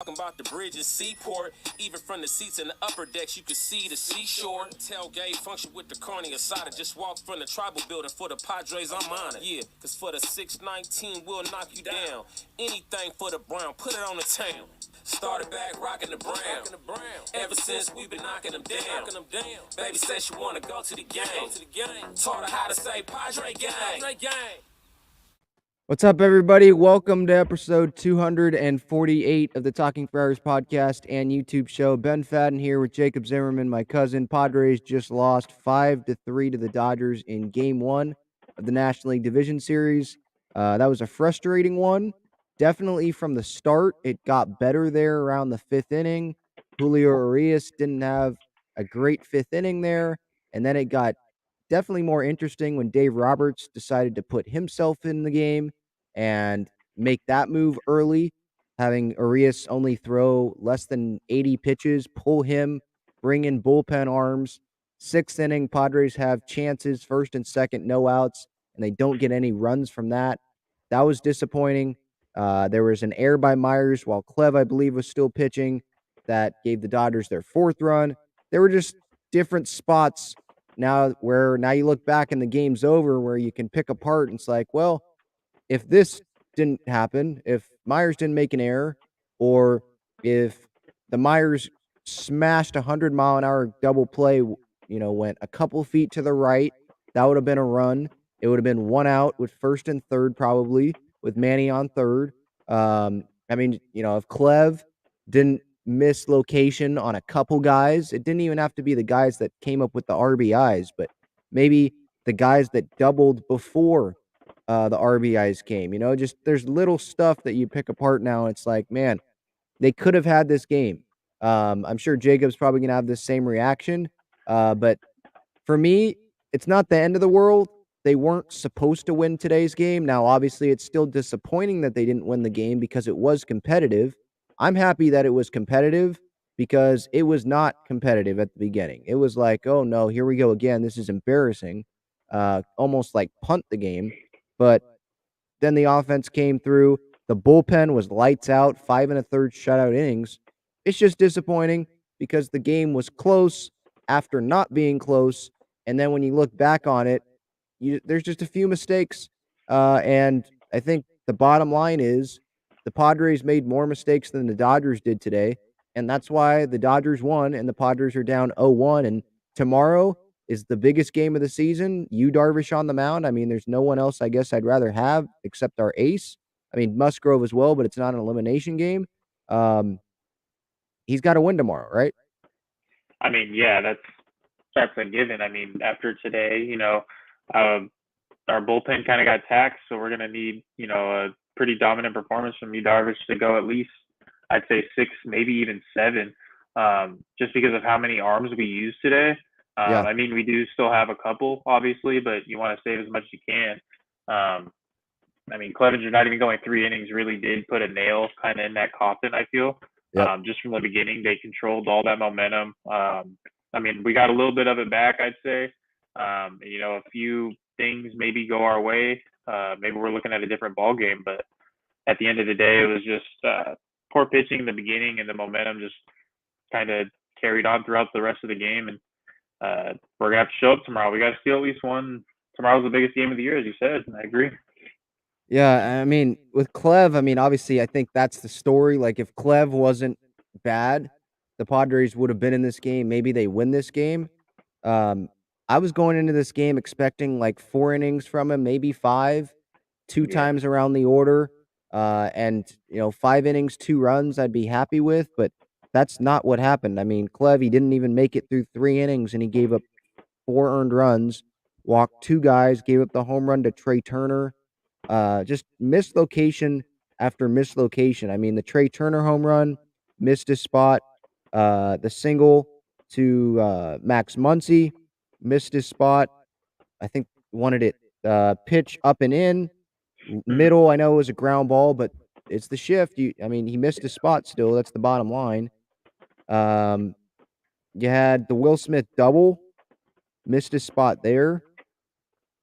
Talking about the bridge and seaport. Even from the seats in the upper decks, you could see the seashore. Tailgate function with the carne asada. Just walked from the tribal building for the Padres, I'm on it. Yeah, cause for the 619, we'll knock you down. Anything for the Brown, put it on the town. Started back rocking the Brown. Ever since we've been knocking them down. Baby said she wanna go to the game. Taught her how to say Padre gang. What's up, everybody? Welcome to episode 248 of the Talking Friars podcast and YouTube show. Ben Fadden here with Jacob Zimmermann, my cousin. Padres just lost 5-3 to the Dodgers in Game 1 of the National League Division Series. That was a frustrating one. Definitely from the start, it got better there around the fifth inning. Julio Urias didn't have a great fifth inning there, and then it got definitely more interesting when Dave Roberts decided to put himself in the game and make that move early, having Urias only throw less than 80 pitches, pull him, bring in bullpen arms. Sixth inning, Padres have chances, first and second, no outs, and they don't get any runs from that. That was disappointing. There was an error by Myers while Clev, I believe, was still pitching that gave the Dodgers their fourth run. There were just different spots now you look back and the game's over where you can pick apart and it's like, well, if this didn't happen, if Myers didn't make an error, or if the Myers smashed 100-mile-an-hour double play, went a couple feet to the right, that would have been a run. It would have been one out with first and third probably with Manny on third. If Clev didn't miss location on a couple guys, it didn't even have to be the guys that came up with the RBIs, but maybe the guys that doubled before the RBIs came. Just there's little stuff that you pick apart now. It's like, man, they could have had this game. I'm sure Jacob's probably going to have this same reaction. But for me, it's not the end of the world. They weren't supposed to win today's game. Now, obviously, it's still disappointing that they didn't win the game because it was competitive. I'm happy that it was competitive because it was not competitive at the beginning. It was like, oh, no, here we go again. This is embarrassing. Almost like punt the game. But then the offense came through. The bullpen was lights out, 5 1/3 shutout innings. It's just disappointing because the game was close after not being close. And then when you look back on it, there's just a few mistakes. And I think the bottom line is the Padres made more mistakes than the Dodgers did today. And that's why the Dodgers won and the Padres are down 0-1. And tomorrow is the biggest game of the season. You Darvish on the mound. I mean, there's no one else I guess I'd rather have except our ace. I mean, Musgrove as well, but it's not an elimination game. He's got to win tomorrow, right? I mean, yeah, that's a given. I mean, after today, our bullpen kind of got taxed, so we're gonna need, a pretty dominant performance from you, Darvish, to go at least, I'd say 6, maybe even 7, just because of how many arms we used today. Yeah. I mean, we do still have a couple, obviously, but you want to save as much as you can. I mean, Clevenger not even going 3 innings really did put a nail kind of in that coffin, I feel. Yep. Just from the beginning, they controlled all that momentum. I mean, we got a little bit of it back, I'd say. A few things maybe go our way. Maybe we're looking at a different ball game, but at the end of the day, it was just poor pitching in the beginning, and the momentum just kind of carried on throughout the rest of the game. And we're gonna have to show up tomorrow. We got to steal at least one. Tomorrow's the biggest game of the year, as you said. And I agree. Yeah, I mean, with Clev, obviously, I think that's the story. Like, if Clev wasn't bad, the Padres would have been in this game. Maybe they win this game. I was going into this game expecting like 4 innings from him, maybe 5, two times around the order. And 5 innings, 2 runs, I'd be happy with, but that's not what happened. I mean, Clev, he didn't even make it through 3 innings, and he gave up 4 earned runs, walked 2 guys, gave up the home run to Trey Turner. Just mislocation after mislocation. I mean, the Trey Turner home run, missed his spot. The single to Max Muncy, missed his spot. I think wanted it pitch up and in. Middle, I know it was a ground ball, but it's the shift. He missed his spot still. That's the bottom line. You had the Will Smith double, missed his spot there.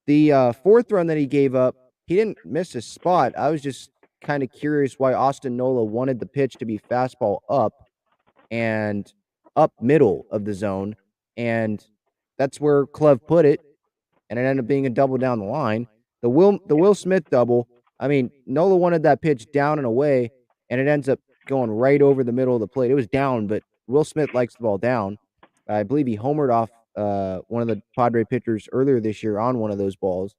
The 4th run that he gave up, he didn't miss his spot. I was just kind of curious why Austin Nola wanted the pitch to be fastball up and up middle of the zone, and that's where Clev put it, and it ended up being a double down the line. The Will Smith double, I mean, Nola wanted that pitch down and away, and it ends up going right over the middle of the plate. It was down, but Will Smith likes the ball down. I believe he homered off one of the Padre pitchers earlier this year on one of those balls.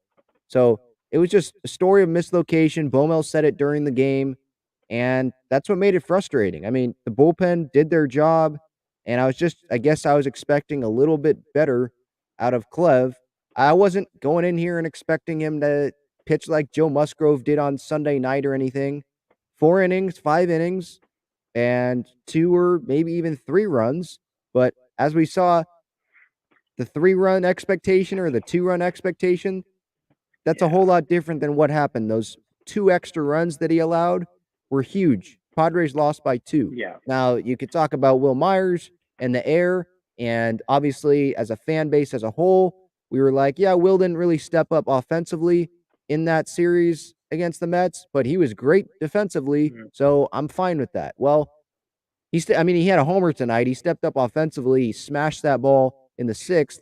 So it was just a story of mislocation. Bomel said it during the game, and that's what made it frustrating. I mean, the bullpen did their job, and I guess I was expecting a little bit better out of Clev. I wasn't going in here and expecting him to pitch like Joe Musgrove did on Sunday night or anything. 4 innings, 5 innings, and 2 or maybe even 3 runs. But as we saw, the 3-run expectation or the 2-run expectation, that's a whole lot different than what happened. Those 2 extra runs that he allowed were huge. Padres lost by 2. Yeah. Now, you could talk about Will Myers and the air, and obviously, as a fan base as a whole, we were like, yeah, Will didn't really step up offensively in that series against the Mets, but he was great defensively, so I'm fine with that. Well, he had a homer tonight. He stepped up offensively. He smashed that ball in the 6th,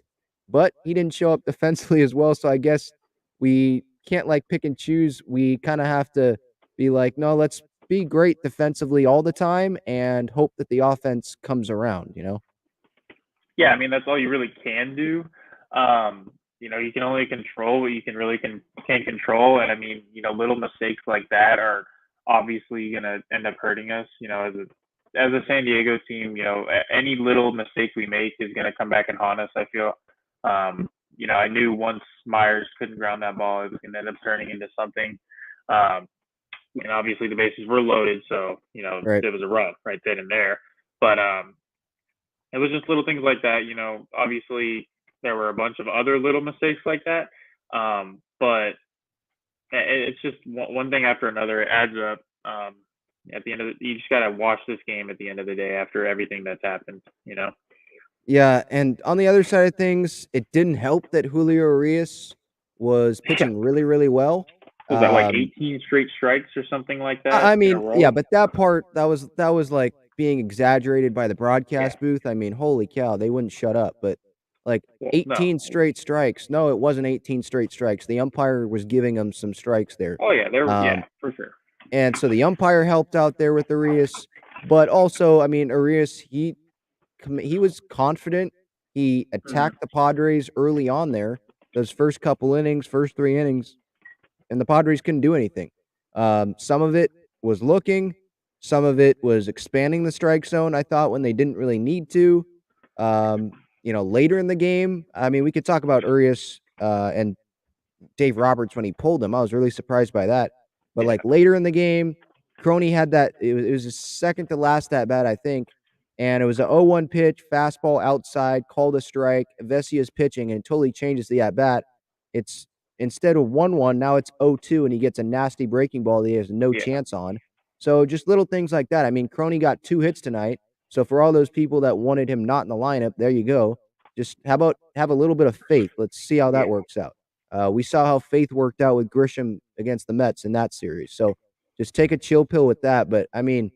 but he didn't show up defensively as well, so I guess we can't, like, pick and choose. We kind of have to be like, no, let's be great defensively all the time and hope that the offense comes around, you know? Yeah, I mean, that's all you really can do. You can only control what you can control. And I mean, little mistakes like that are obviously going to end up hurting us, as a San Diego team. Any little mistake we make is going to come back and haunt us, I feel. I knew once Myers couldn't ground that ball, it was going to end up turning into something. And obviously the bases were loaded, so, Right. It was a run right then and there. But it was just little things like that. Obviously there were a bunch of other little mistakes like that. But it's just one thing after another. It adds up. At the end of you just got to watch this game at the end of the day after everything that's happened, Yeah, and on the other side of things, it didn't help that Julio Urias was pitching really, really well. Was that like 18 straight strikes or something like that? I mean, yeah, but that part, that was like being exaggerated by the broadcast Yeah. booth. I mean, holy cow, they wouldn't shut up. But like Well, 18 no. straight strikes. No, it wasn't 18 straight strikes. The umpire was giving him some strikes there. Oh yeah, yeah, for sure. And so the umpire helped out there with Urias, but also, I mean, Urias, he was confident. He attacked the Padres early on there, those first 3 innings, and the Padres couldn't do anything. Some of it was looking, some of it was expanding the strike zone, I thought, when they didn't really need to. Later in the game, I mean, we could talk about Urias and Dave Roberts when he pulled him. I was really surprised by that. But, like, later in the game, Crony had that. It was his second to last at bat, I think, and it was a 0-1 pitch, fastball outside, called a strike. Vesia's pitching, and it totally changes the at bat. It's instead of 1-1, now it's 0-2, and he gets a nasty breaking ball that he has no chance on. So just little things like that. I mean, Crony got 2 hits tonight. So for all those people that wanted him not in the lineup, there you go. Just how about have a little bit of faith? Let's see how that works out. We saw how faith worked out with Grisham against the Mets in that series. So just take a chill pill with that. But, I mean,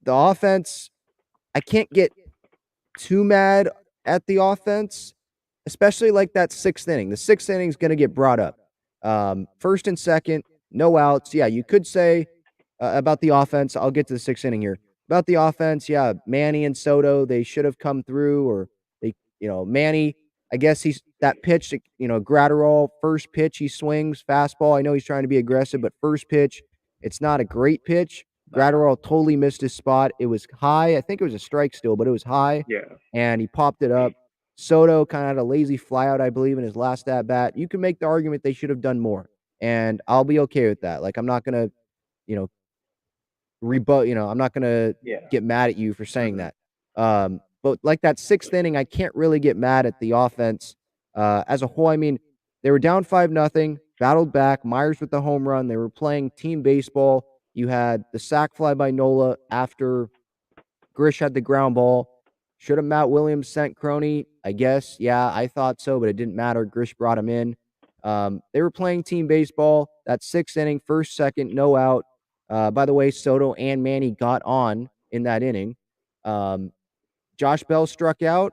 the offense, I can't get too mad at the offense, especially like that 6th inning. The 6th inning is going to get brought up. First and second, no outs. Yeah, you could say about the offense. I'll get to the 6th inning here. About the offense, yeah, Manny and Soto, they should have come through, or Manny, I guess that pitch, Gratterall, first pitch, he swings, fastball. I know he's trying to be aggressive, but first pitch, it's not a great pitch. Gratterall totally missed his spot. It was high. I think it was a strike still, but it was high. Yeah. And he popped it up. Soto kind of had a lazy flyout, I believe, in his last at bat. You can make the argument they should have done more, and I'll be okay with that. Like, I'm not gonna, rebut. I'm not gonna get mad at you for saying that. But like that 6th inning, I can't really get mad at the offense as a whole. I mean, they were down 5-0, battled back. Myers with the home run. They were playing team baseball. You had the sac fly by Nola after Grish had the ground ball. Should have Matt Williams sent Crony? I guess. Yeah, I thought so, but it didn't matter. Grish brought him in. They were playing team baseball. That 6th inning, first, second, no out. By the way, Soto and Manny got on in that inning. Josh Bell struck out.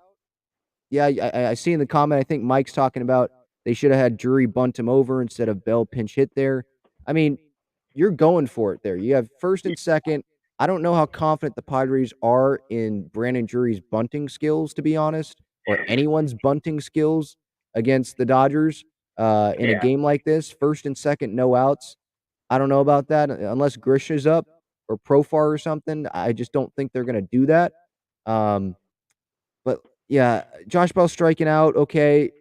Yeah, I see in the comment, I think Mike's talking about they should have had Drury bunt him over instead of Bell pinch hit there. I mean, you're going for it there. You have first and second. I don't know how confident the Padres are in Brandon Drury's bunting skills, to be honest, or anyone's bunting skills against the Dodgers in a Yeah. game like this. First and second, no outs. I don't know about that unless Grish is up or Profar or something. I just don't think they're going to do that. But yeah, Josh Bell striking out, okay.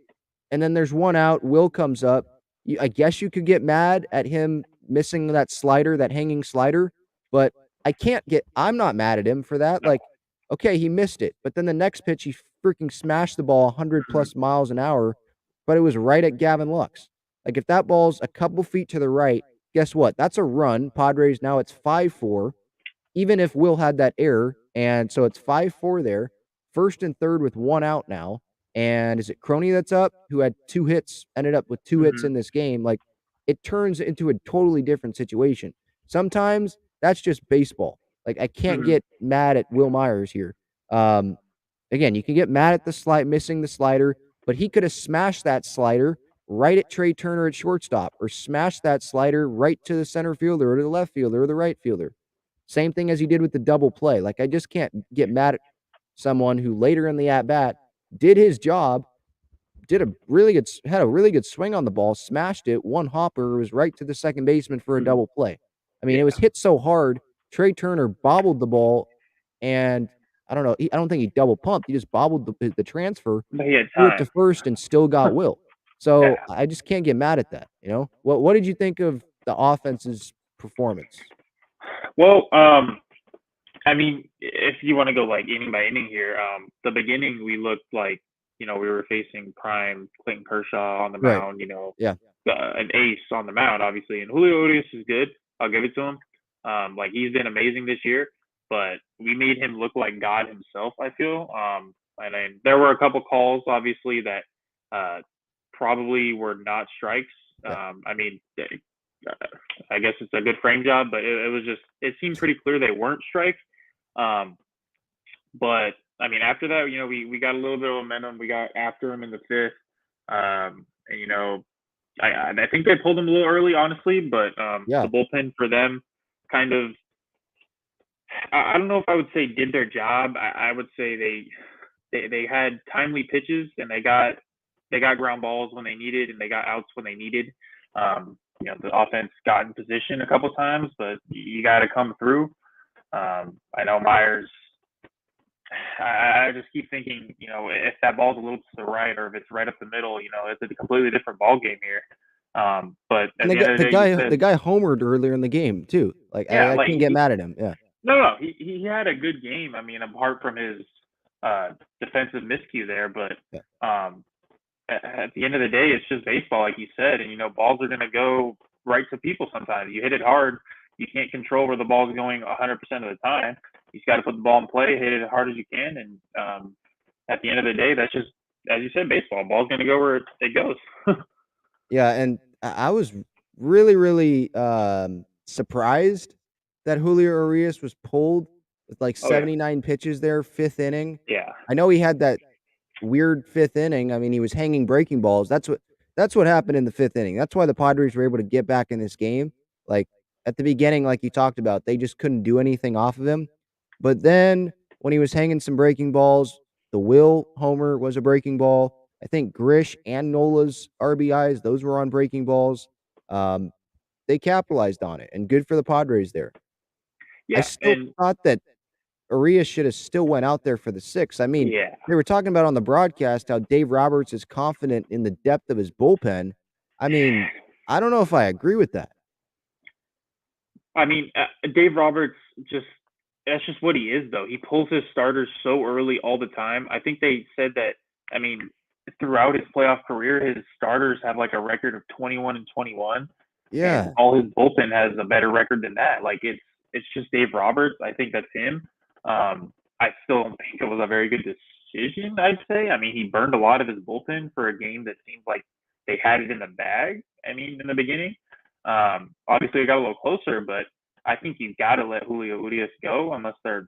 And then there's one out. Will comes up. I guess you could get mad at him missing that slider, that hanging slider, but I'm not mad at him for that. No. Like, okay, he missed it. But then the next pitch, he freaking smashed the ball 100 plus miles an hour, but it was right at Gavin Lux. Like, if that ball's a couple feet to the right, guess what? That's a run. Padres, now it's 5-4, even if Will had that error. And so it's 5-4 there. First and third with one out now. And is it Crony that's up, who had 2 hits, ended up with 2 hits in this game? Like, it turns into a totally different situation. Sometimes that's just baseball. Like, I can't get mad at Will Myers here. Again, you can get mad at the missing the slider, but he could have smashed that slider right at Trey Turner at shortstop, or smashed that slider right to the center fielder or to the left fielder or the right fielder. Same thing as he did with the double play. Like, I just can't get mad at someone who later in the at-bat did his job, had a really good swing on the ball, smashed it, one hopper, was right to the second baseman for a double play. I mean, it was hit so hard, Trey Turner bobbled the ball, and I don't know, I don't think he double pumped. He just bobbled the transfer, But he had threw it to time. first, and still got Will. So Yeah. I just can't get mad at that. You know, what did you think of the offense's performance? Well, I mean, if you want to go like inning by inning here, the beginning we looked like, we were facing prime Clayton Kershaw on the Right. mound, Yeah. An ace on the mound, obviously. And Julio Urias is good. I'll give it to him. Like, he's been amazing this year, but we made him look like God himself, I feel. And then there were a couple calls, obviously, that probably were not strikes. I mean, I guess it's a good frame job, but it was just, it seemed pretty clear they weren't strikes. But I mean, after that, we got a little bit of momentum. We got after him in the fifth. And I think they pulled him a little early, honestly, but the bullpen for them kind of, I don't know if I would say did their job. I would say they had timely pitches, and they got ground balls when they needed, and they got outs when they needed. The offense got in position a couple times, but you got to come through. I know Myers, I just keep thinking, if that ball's a little to the right, or if it's right up the middle, it's a completely different ball game here. But at the end of the day, the guy homered earlier in the game too. Like, yeah, I can't get mad at him. Yeah. No, he had a good game. I mean, apart from his defensive miscue there, but at the end of the day, it's just baseball, like you said, and balls are gonna go right to people sometimes. You hit it hard, you can't control where the ball's going 100% of the time. You just got to put the ball in play, hit it as hard as you can, and at the end of the day, that's just, as you said, baseball. Ball's gonna go where it goes. Yeah, and I was really, really surprised that Julio Urias was pulled with like 79 pitches there, fifth inning. Yeah. I know he had that weird fifth inning. I mean, he was hanging breaking balls. That's what happened in the fifth inning. That's why the Padres were able to get back in this game. Like, at the beginning, like you talked about, they just couldn't do anything off of him. But then when he was hanging some breaking balls, the Will homer was a breaking ball. I think Grish and Nola's RBIs, those were on breaking balls. They capitalized on it, and good for the Padres there. Yeah, I still thought that Urias should have still went out there for the sixth. I mean, they were talking about on the broadcast how Dave Roberts is confident in the depth of his bullpen. I mean, I don't know if I agree with that. I mean, Dave Roberts that's just what he is, though. He pulls his starters so early all the time. I think they said that, I mean, throughout his playoff career, his starters have like a record of 21-21. Yeah. And all his bullpen has a better record than that. Like, it's just Dave Roberts. I think that's him. I still don't think it was a very good decision, I'd say. I mean, he burned a lot of his bullpen for a game that seemed like they had it in the bag, I mean, in the beginning. Obviously, it got a little closer, but I think you got to let Julio Urias go unless they're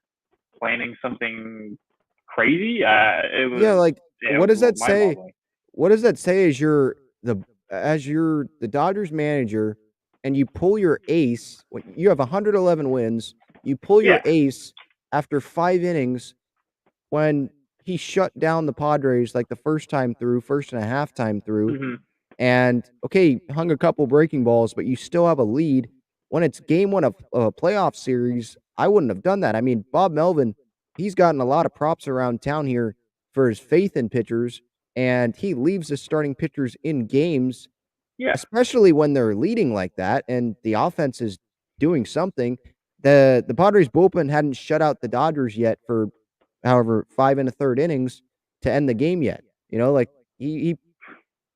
planning something crazy. It Yeah, was like yeah, it what was does a little that mind say? boggling. What does that say as you're the Dodgers manager and you pull your ace when you have 111 wins, you pull your Yeah. ace after 5 innings when he shut down the Padres like the first time through, first and a half time through, Hmm. and okay, hung a couple breaking balls, but you still have a lead. When it's game 1 of a playoff series, I wouldn't have done that. I mean, Bob Melvin, he's gotten a lot of props around town here for his faith in pitchers, and he leaves his starting pitchers in games, Yeah. especially when they're leading like that and the offense is doing something. The Padres bullpen hadn't shut out the Dodgers yet for however 5 and a third innings to end the game yet. You know, like he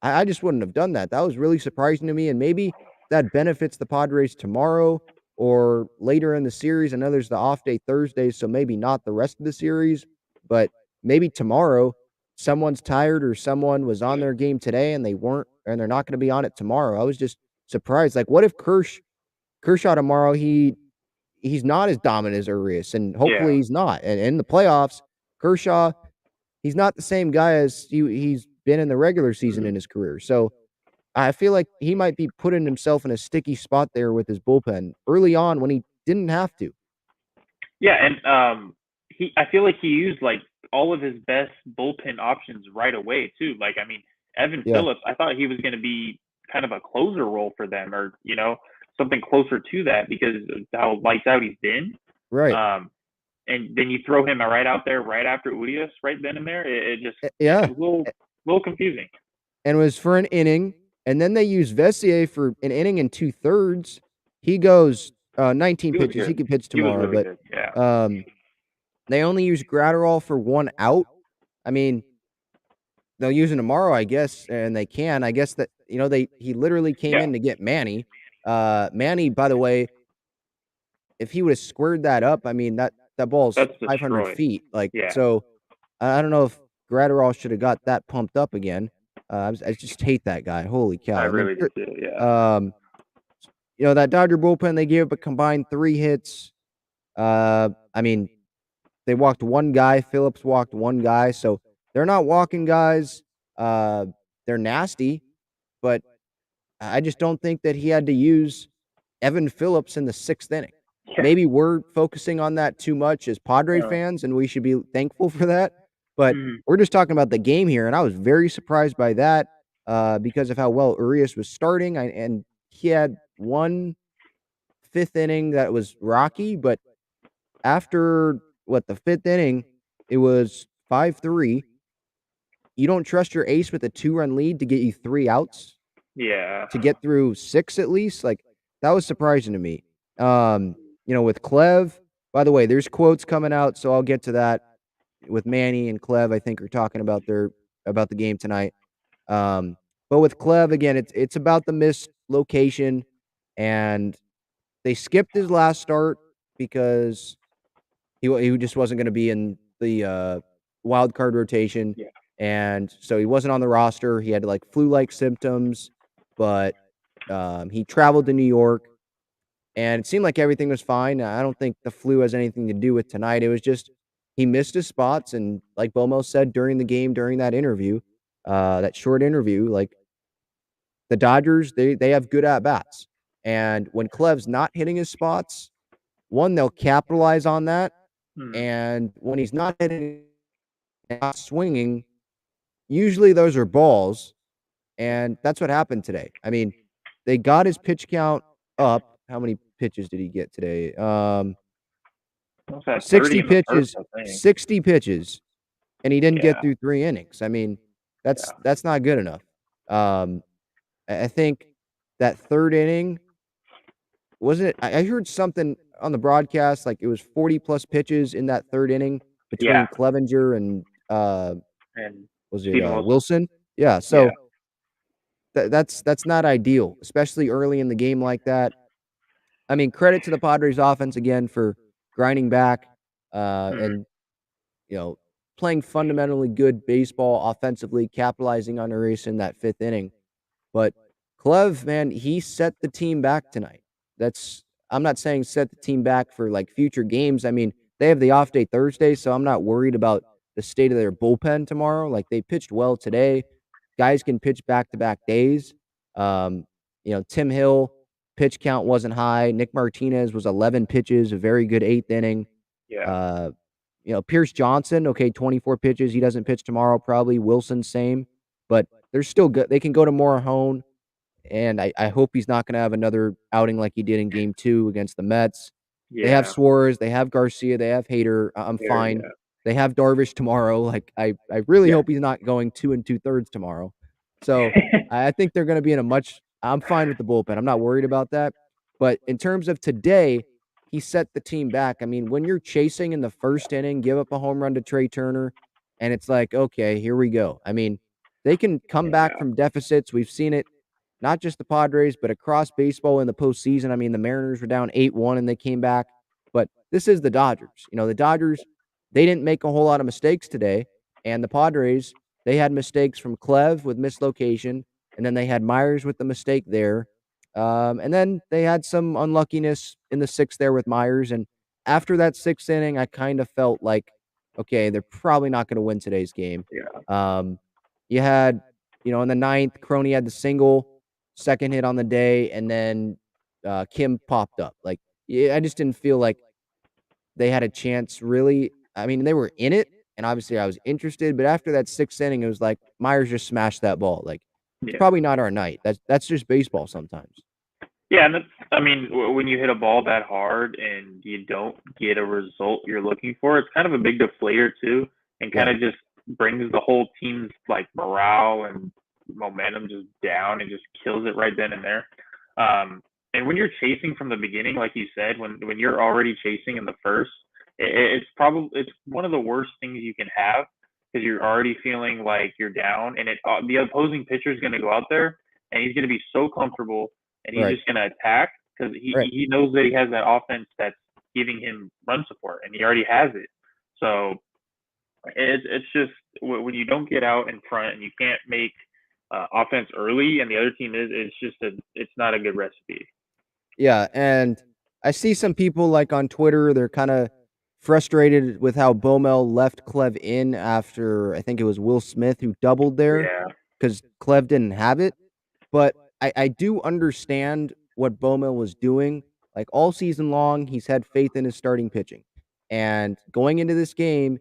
I just wouldn't have done that. That was really surprising to me, and maybe that benefits the Padres tomorrow or later in the series. I know there's the off day Thursday, so maybe not the rest of the series, but maybe tomorrow someone's tired or someone was on their game today and they weren't and they're not gonna be on it tomorrow. I was just surprised. Like, what if Kershaw tomorrow, he's not as dominant as Urias, and Yeah. hopefully he's not. And in the playoffs, Kershaw, he's not the same guy as he's been in the regular season in Mhm. his career. So I feel like he might be putting himself in a sticky spot there with his bullpen early on when he didn't have to. Yeah, and I feel like he used like all of his best bullpen options right away too. Like I mean, Evan Yeah, Phillips, I thought he was going to be kind of a closer role for them, or something closer to that because of how lights out he's been. right. Um, and then you throw him right out there right after Urias, right then and there. It just Yeah, it was a little confusing. and it was for an inning, and then they used Vessier for an inning and 2/3. He goes, 19 He was pitches. He good. could pitch He was tomorrow, really but, good. Yeah. um, they only use Gratterall for 1 out. I mean, they'll use him tomorrow, I guess, and they can. I guess that, he literally came Yeah. in to get Manny. Manny, by the way, if he would've squared that up, I mean, that ball's That's 500 destroyed. feet, like, Yeah. so, I don't know if Gratterall shoulda got that pumped up again. I just hate that guy, holy I cow, and then really do too. Yeah. um, that Dodger bullpen, they gave up a combined 3 hits. I mean, they walked 1 guy, Phillips walked 1 guy, so they're not walking guys. Uh, they're nasty, but I just don't think that he had to use Evan Phillips in the 6th inning. Yeah. Maybe we're focusing on that too much as Padre Uh, fans, and we should be thankful for that, but mhm. we're just talking about the game here, and I was very surprised by that, because of how well Urias was starting, and he had 1 5th inning that was rocky, but after, the 5th inning, it was 5-3. You don't trust your ace with a 2-run lead to get you 3 outs? Yeah. To get through 6 at least? Like, that was surprising to me. With Clev, by the way, there's quotes coming out, so I'll get to that with Manny and Clev, I think, are talking about the game tonight. But with Clev, again, it's about the missed location, and they skipped his last start because he just wasn't gonna be in the, wild card rotation, Yeah. and so he wasn't on the roster. He had, like, flu-like symptoms, but, he traveled to New York, and it seemed like everything was fine. I don't think the flu has anything to do with tonight. It was just he missed his spots, and like Bomo said during the game, during that interview, that short interview, like, the Dodgers, they have good at bats, and when Clev's not hitting his spots, 1, they'll capitalize on that, Mhm. and when he's not hitting and not swinging, usually those are balls, and that's what happened today. I mean, they got his pitch count up. How many pitches did he get today? Almost had 30 60 in the first, pitches, I think. 60 pitches, and he didn't get Yeah. through 3 innings. I mean, Yeah. that's not good enough. Um, I think that 3rd inning wasn't it I heard something on the broadcast, like, it was 40 plus pitches in that 3rd inning between Yeah. Clevenger and, And was it, Steven Wilson. Wilson? Yeah, Yeah. so that's not ideal, especially early in the game like that. I mean, credit to the Padres offense again for grinding back, Mhm. and, you know, playing fundamentally good baseball offensively, capitalizing on a race in that 5th inning. But Clev, man, he set the team back tonight. That's I'm not saying set the team back for like future games. I mean, they have the off day Thursday, so I'm not worried about the state of their bullpen tomorrow. Like they pitched well today. Guys can pitch back to back days. Um, Tim Hill pitch count wasn't high. Nick Martinez was 11 pitches, a very good 8th inning. Yeah. Uh, Pierce Johnson, okay, 24 pitches. He doesn't pitch tomorrow, probably. Wilson, same. But they're still good. They can go to Morejon, and I hope he's not going to have another outing like he did in Game 2 against the Mets. They have Yeah. Suarez, they have Garcia, they have Hader. I'm There, fine. They have Darvish tomorrow. Like I really hope he's not going 2 2/3 tomorrow. So I think they're going to be in a much. I'm fine with the bullpen. I'm not worried about that. But in terms of today, he set the team back. I mean, when you're chasing in the first inning, give up a home run to Trey Turner, and it's like, okay, here we go. I mean, they can come back from deficits. We've seen it, not just the Padres, but across baseball in the postseason. I mean, the Mariners were down 8-1 and they came back. But this is the Dodgers. The Dodgers, they didn't make a whole lot of mistakes today. And the Padres, they had mistakes from Clev with mislocation. And then they had Myers with the mistake there. And then they had some unluckiness in the 6th there with Myers. And after that 6th inning, I kind of felt like, okay, they're probably not going to win today's game. You had, in the 9th, Crony had the single, second hit on the day, and then Kim popped up. Like, I just didn't feel like they had a chance, really. I mean, they were in it, and obviously I was interested, but after that 6th inning, it was like Myers just smashed that ball. Like, it's probably not our night. That's just baseball sometimes. Yeah, and when you hit a ball that hard and you don't get a result you're looking for, it's kind of a big deflator too, and kind of just brings the whole team's like morale and momentum just down and just kills it right then and there. And when you're chasing from the beginning, like you said, when you're already chasing in the first, it's one of the worst things you can have because you're already feeling like you're down, and the opposing pitcher is going to go out there and he's going to be so comfortable and he's just going to attack because he knows that he has that offense that's giving him run support, and he already has it. So it's just when you don't get out in front and you can't make offense early, and the other team it's not a good recipe. Yeah, and I see some people like on Twitter, they're kind of frustrated with how Bomel left Clev in after, I think it was Will Smith who doubled there because Clev didn't have it. But I do understand what Bomel was doing. Like all season long, he's had faith in his starting pitching. And going into this game,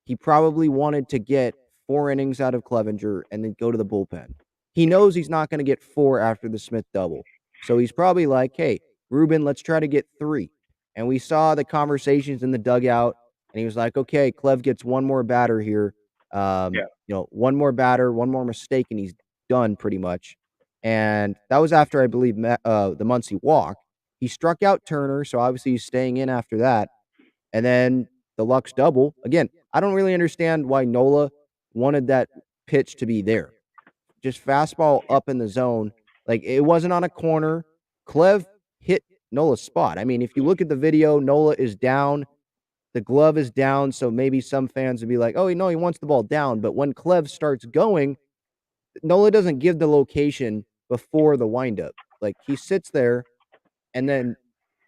he probably wanted to get 4 innings out of Clevinger and then go to the bullpen. He knows he's not going to get 4 after the Smith double. So he's probably like, hey, Ruben, let's try to get 3. And we saw the conversations in the dugout, and he was like, okay, Clev gets one more batter here. One more batter, one more mistake, and he's done pretty much. And that was after, I believe, the Muncie walk. He struck out Turner, so obviously he's staying in after that. And then the Lux double. Again, I don't really understand why Nola wanted that pitch to be there. Just fastball up in the zone. Like, it wasn't on a corner. Clev hit Nola's spot. I mean, if you look at the video, Nola is down. The glove is down, so maybe some fans would be like, oh, no, he wants the ball down. But when Clev starts going, Nola doesn't give the location before the windup. Like, he sits there, and then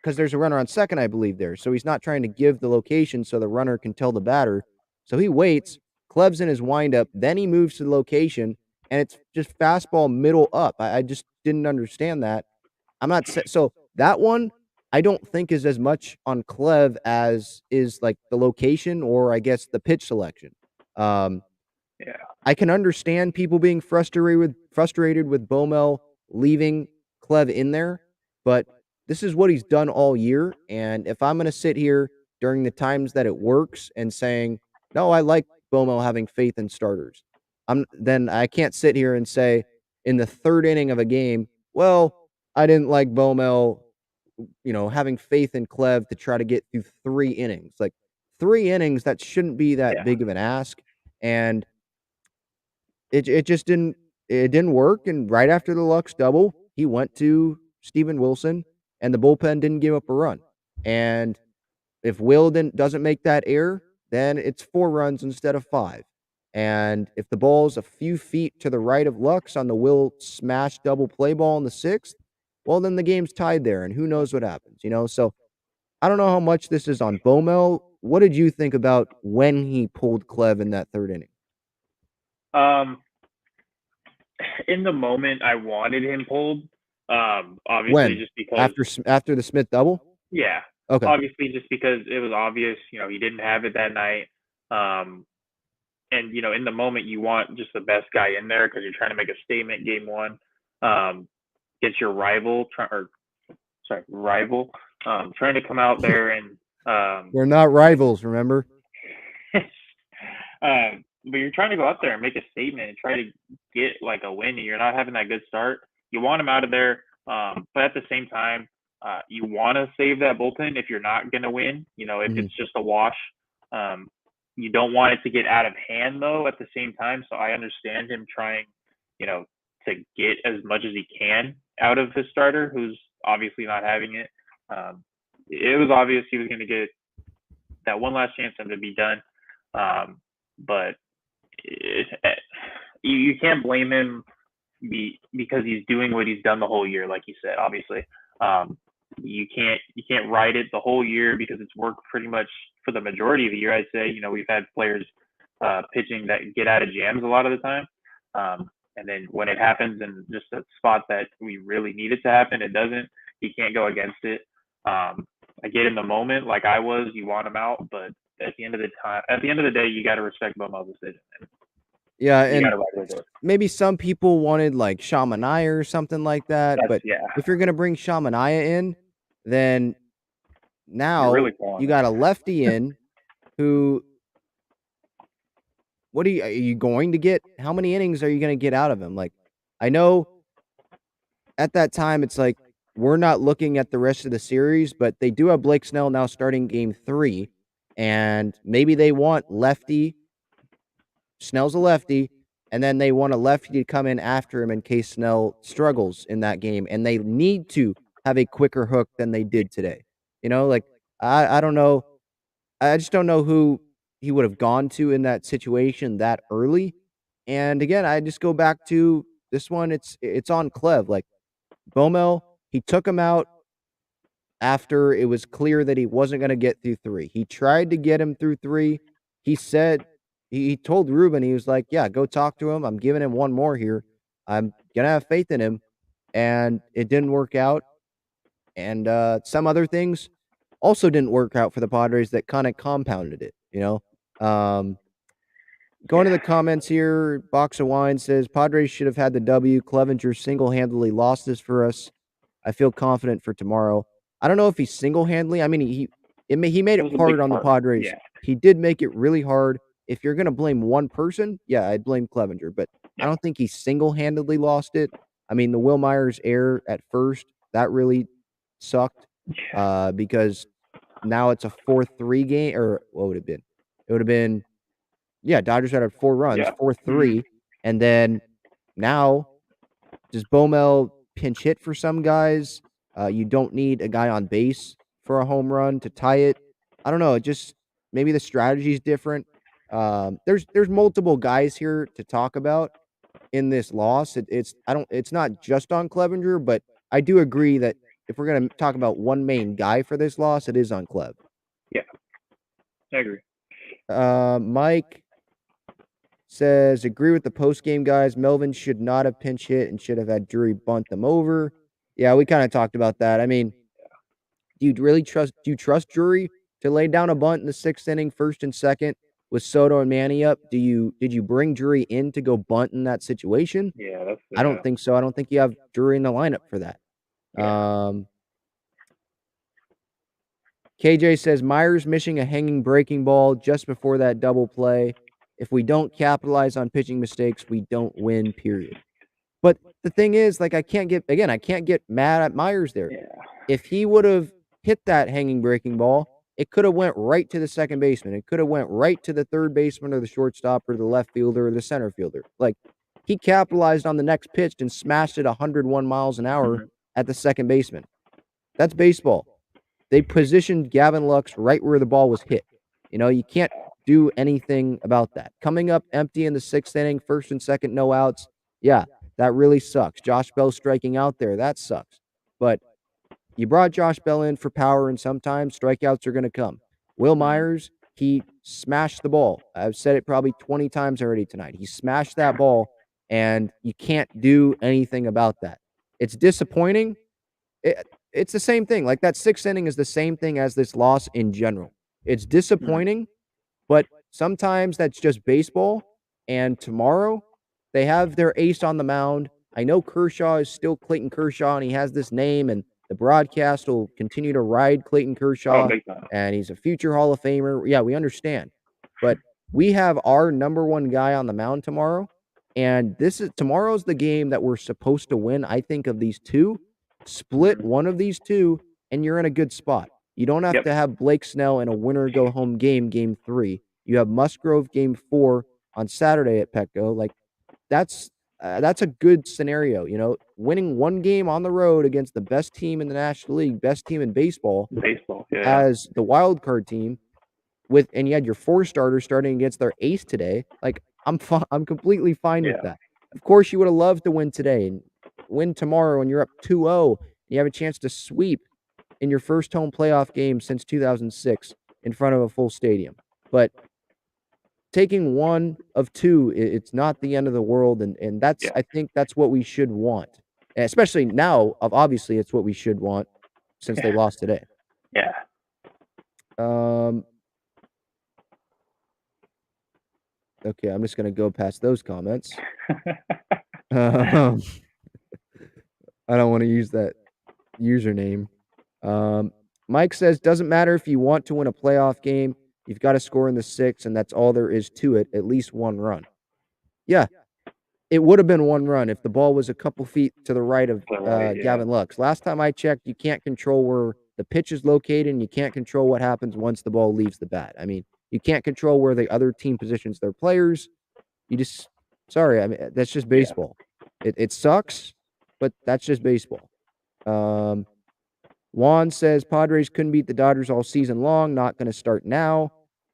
because there's a runner on second, I believe, there. So he's not trying to give the location so the runner can tell the batter. So he waits, Clev's in his windup, then he moves to the location, and it's just fastball middle up. I just didn't understand that. I'm not so that one I don't think is as much on Clev as is like the location or I guess the pitch selection. I can understand people being frustrated with Bomel leaving Clev in there, but this is what he's done all year. And if I'm going to sit here during the times that it works and saying, no, I like Bomel having faith in starters, then I can't sit here and say in the 3rd inning of a game, well, I didn't like Bomel, having faith in Clev to try to get through 3 innings. Like 3 innings, that shouldn't be that big of an ask. And it just didn't work. And right after the Lux double, he went to Steven Wilson, and the bullpen didn't give up a run. And if Will doesn't make that error, then it's 4 runs instead of 5. And if the ball's a few feet to the right of Lux on the Will smash double play ball in the 6th, well, then the game's tied there, and who knows what happens, you know? So I don't know how much this is on Bomel. What did you think about when he pulled Clev in that third inning? In the moment, I wanted him pulled. Obviously, When? just because, After the Smith double? yeah, Okay. obviously just because it was obvious, he didn't have it that night. And in the moment, you want just the best guy in there because you're trying to make a statement game one. Get your rival, trying to come out there and We're not rivals, remember? but you're trying to go out there and make a statement and try to get like a win, and you're not having that good start. You want him out of there, but at the same time, you want to save that bullpen if you're not going to win. If it's just a wash, you don't want it to get out of hand though. At the same time, so I understand him trying, to get as much as he can out of his starter, who's obviously not having it. It was obvious he was going to get that one last chance for him to be done. But you can't blame him because he's doing what he's done the whole year, like you said. Obviously, you can't ride it the whole year because it's worked pretty much for the majority of the year. I'd say we've had players pitching that get out of jams a lot of the time, and then when it happens in just a spot that we really need it to happen, it doesn't. You can't go against it. I get in the moment, like I was, you want him out, but at the end of the day, you got to respect Bomel's decision. Yeah, You and got to ride with it. maybe some people wanted like Shamanaya or something like that. But Yeah, if you're gonna bring Shamanaya in, then now really pulling you it. got a lefty in who. Are you going to get? How many innings are you going to get out of him? Like, I know at that time it's like we're not looking at the rest of the series, but they do have Blake Snell now starting game 3, and maybe they want lefty. Snell's a lefty, and then they want a lefty to come in after him in case Snell struggles in that game, and they need to have a quicker hook than they did today. Like I don't know. I just don't know who he would have gone to in that situation that early. And again, I just go back to this one. It's on Clev. Like Bomel, he took him out after it was clear that he wasn't going to get through 3. He tried to get him through 3. He said he told Ruben, he was like, "Yeah, go talk to him. I'm giving him one more here. I'm gonna have faith in him." And it didn't work out. And some other things also didn't work out for the Padres that kind of compounded it, Going to the comments here, Box of Wine says, Padres should have had the W. Clevenger single-handedly lost this for us. I feel confident for tomorrow. I don't know if he single-handedly, I mean, he made it hard on the Padres. Yeah. He did make it really hard. If you're going to blame one person, yeah, I'd blame Clevenger. But I don't think he single-handedly lost it. I mean, the Will Myers error at first, that really sucked because now it's a 4-3 game, or what would it have been? It would have been, Dodgers had 4 runs, 4-3, and then now does Bomel pinch hit for some guys? You don't need a guy on base for a home run to tie it. I don't know. It just maybe the strategy is different. There's multiple guys here to talk about in this loss. It's not just on Clevenger, but I do agree that if we're gonna talk about one main guy for this loss, it is on Clev. Yeah, I agree. Mike says, agree with the post-game guys. Melvin should not have pinch hit and should have had Drury bunt them over. Yeah, we kind of talked about that. I mean, do you trust Drury to lay down a bunt in the 6th inning, 1st and 2nd, with Soto and Manny up? Did you bring Drury in to go bunt in that situation? Yeah, I don't think so. I don't think you have Drury in the lineup for that. Yeah. KJ says Myers missing a hanging breaking ball just before that double play. If we don't capitalize on pitching mistakes, we don't win, period. But the thing is, like, I can't get mad at Myers there. Yeah. If he would have hit that hanging breaking ball, it could have went right to the second baseman. It could have went right to the third baseman or the shortstop or the left fielder or the center fielder. Like, he capitalized on the next pitch and smashed it 101 miles an hour at the second baseman. That's baseball. They positioned Gavin Lux right where the ball was hit. You can't do anything about that. Coming up empty in the 6th inning, 1st and 2nd, no outs. Yeah, that really sucks. Josh Bell striking out there. That sucks. but you brought Josh Bell in for power, and sometimes strikeouts are going to come. Will Myers, he smashed the ball. I've said it probably 20 times already tonight. He smashed that ball, and you can't do anything about that. It's disappointing. It's the same thing. Like that sixth inning is the same thing as this loss in general. It's disappointing, but sometimes that's just baseball. And tomorrow, they have their ace on the mound. I know Kershaw is still Clayton Kershaw, and he has this name, and the broadcast will continue to ride Clayton Oh, Kershaw, big time. and he's a future Hall of Famer. Yeah, we understand. But we have our number one guy on the mound tomorrow, and tomorrow's the game that we're supposed to win, I think, of these two. Split one of these two, and you're in a good spot. You don't have Yep. to have Blake Snell in a winner-go-home game, Game 3. You have Musgrove Game 4 on Saturday at Petco. Like, that's a good scenario, winning one game on the road against the best team in the National League, best team in baseball, Yeah. as the wild card team, and you had your 4 starters starting against their ace today. Like, I'm completely fine with that. Of course, you would have loved to win today and win tomorrow, and you're up 2-0. You have a chance to sweep in your first home playoff game since 2006 in front of a full stadium. But taking one of two, it's not the end of the world, and that's I think that's what we should want. And especially now, obviously, it's what we should want since they lost today. Yeah. Okay, I'm just gonna go past those comments. I don't want to use that username. Mike says, doesn't matter if you want to win a playoff game, you've got to score in the 6th, and that's all there is to it, at least one run. Yeah, it would have been one run if the ball was a couple feet to the right of Gavin Lux. Last time I checked, you can't control where the pitch is located, and you can't control what happens once the ball leaves the bat. I mean, you can't control where the other team positions their players. Sorry, I mean, that's just baseball. It sucks, but that's just baseball. Juan says Padres couldn't beat the Dodgers all season long. Not going to start now.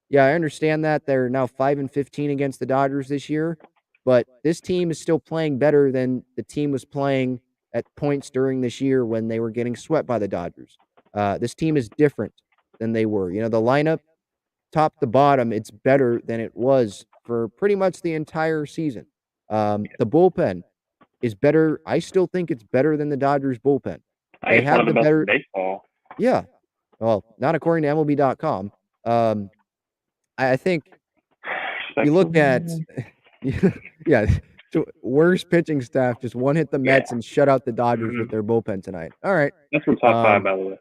Yeah, I understand that. They're now 5-15 against the Dodgers this year, but this team is still playing better than the team was playing at points during this year when they were getting swept by the Dodgers. This team is different than they were. The lineup, top to bottom, it's better than it was for pretty much the entire season. The bullpen is better. I still think it's better than the Dodgers bullpen. They have one of the best in baseball. Yeah. Well, not according to MLB.com. I think you look at worst pitching staff just one hit the Mets and shut out the Dodgers with their bullpen tonight. All right. That's from top 5, by the way.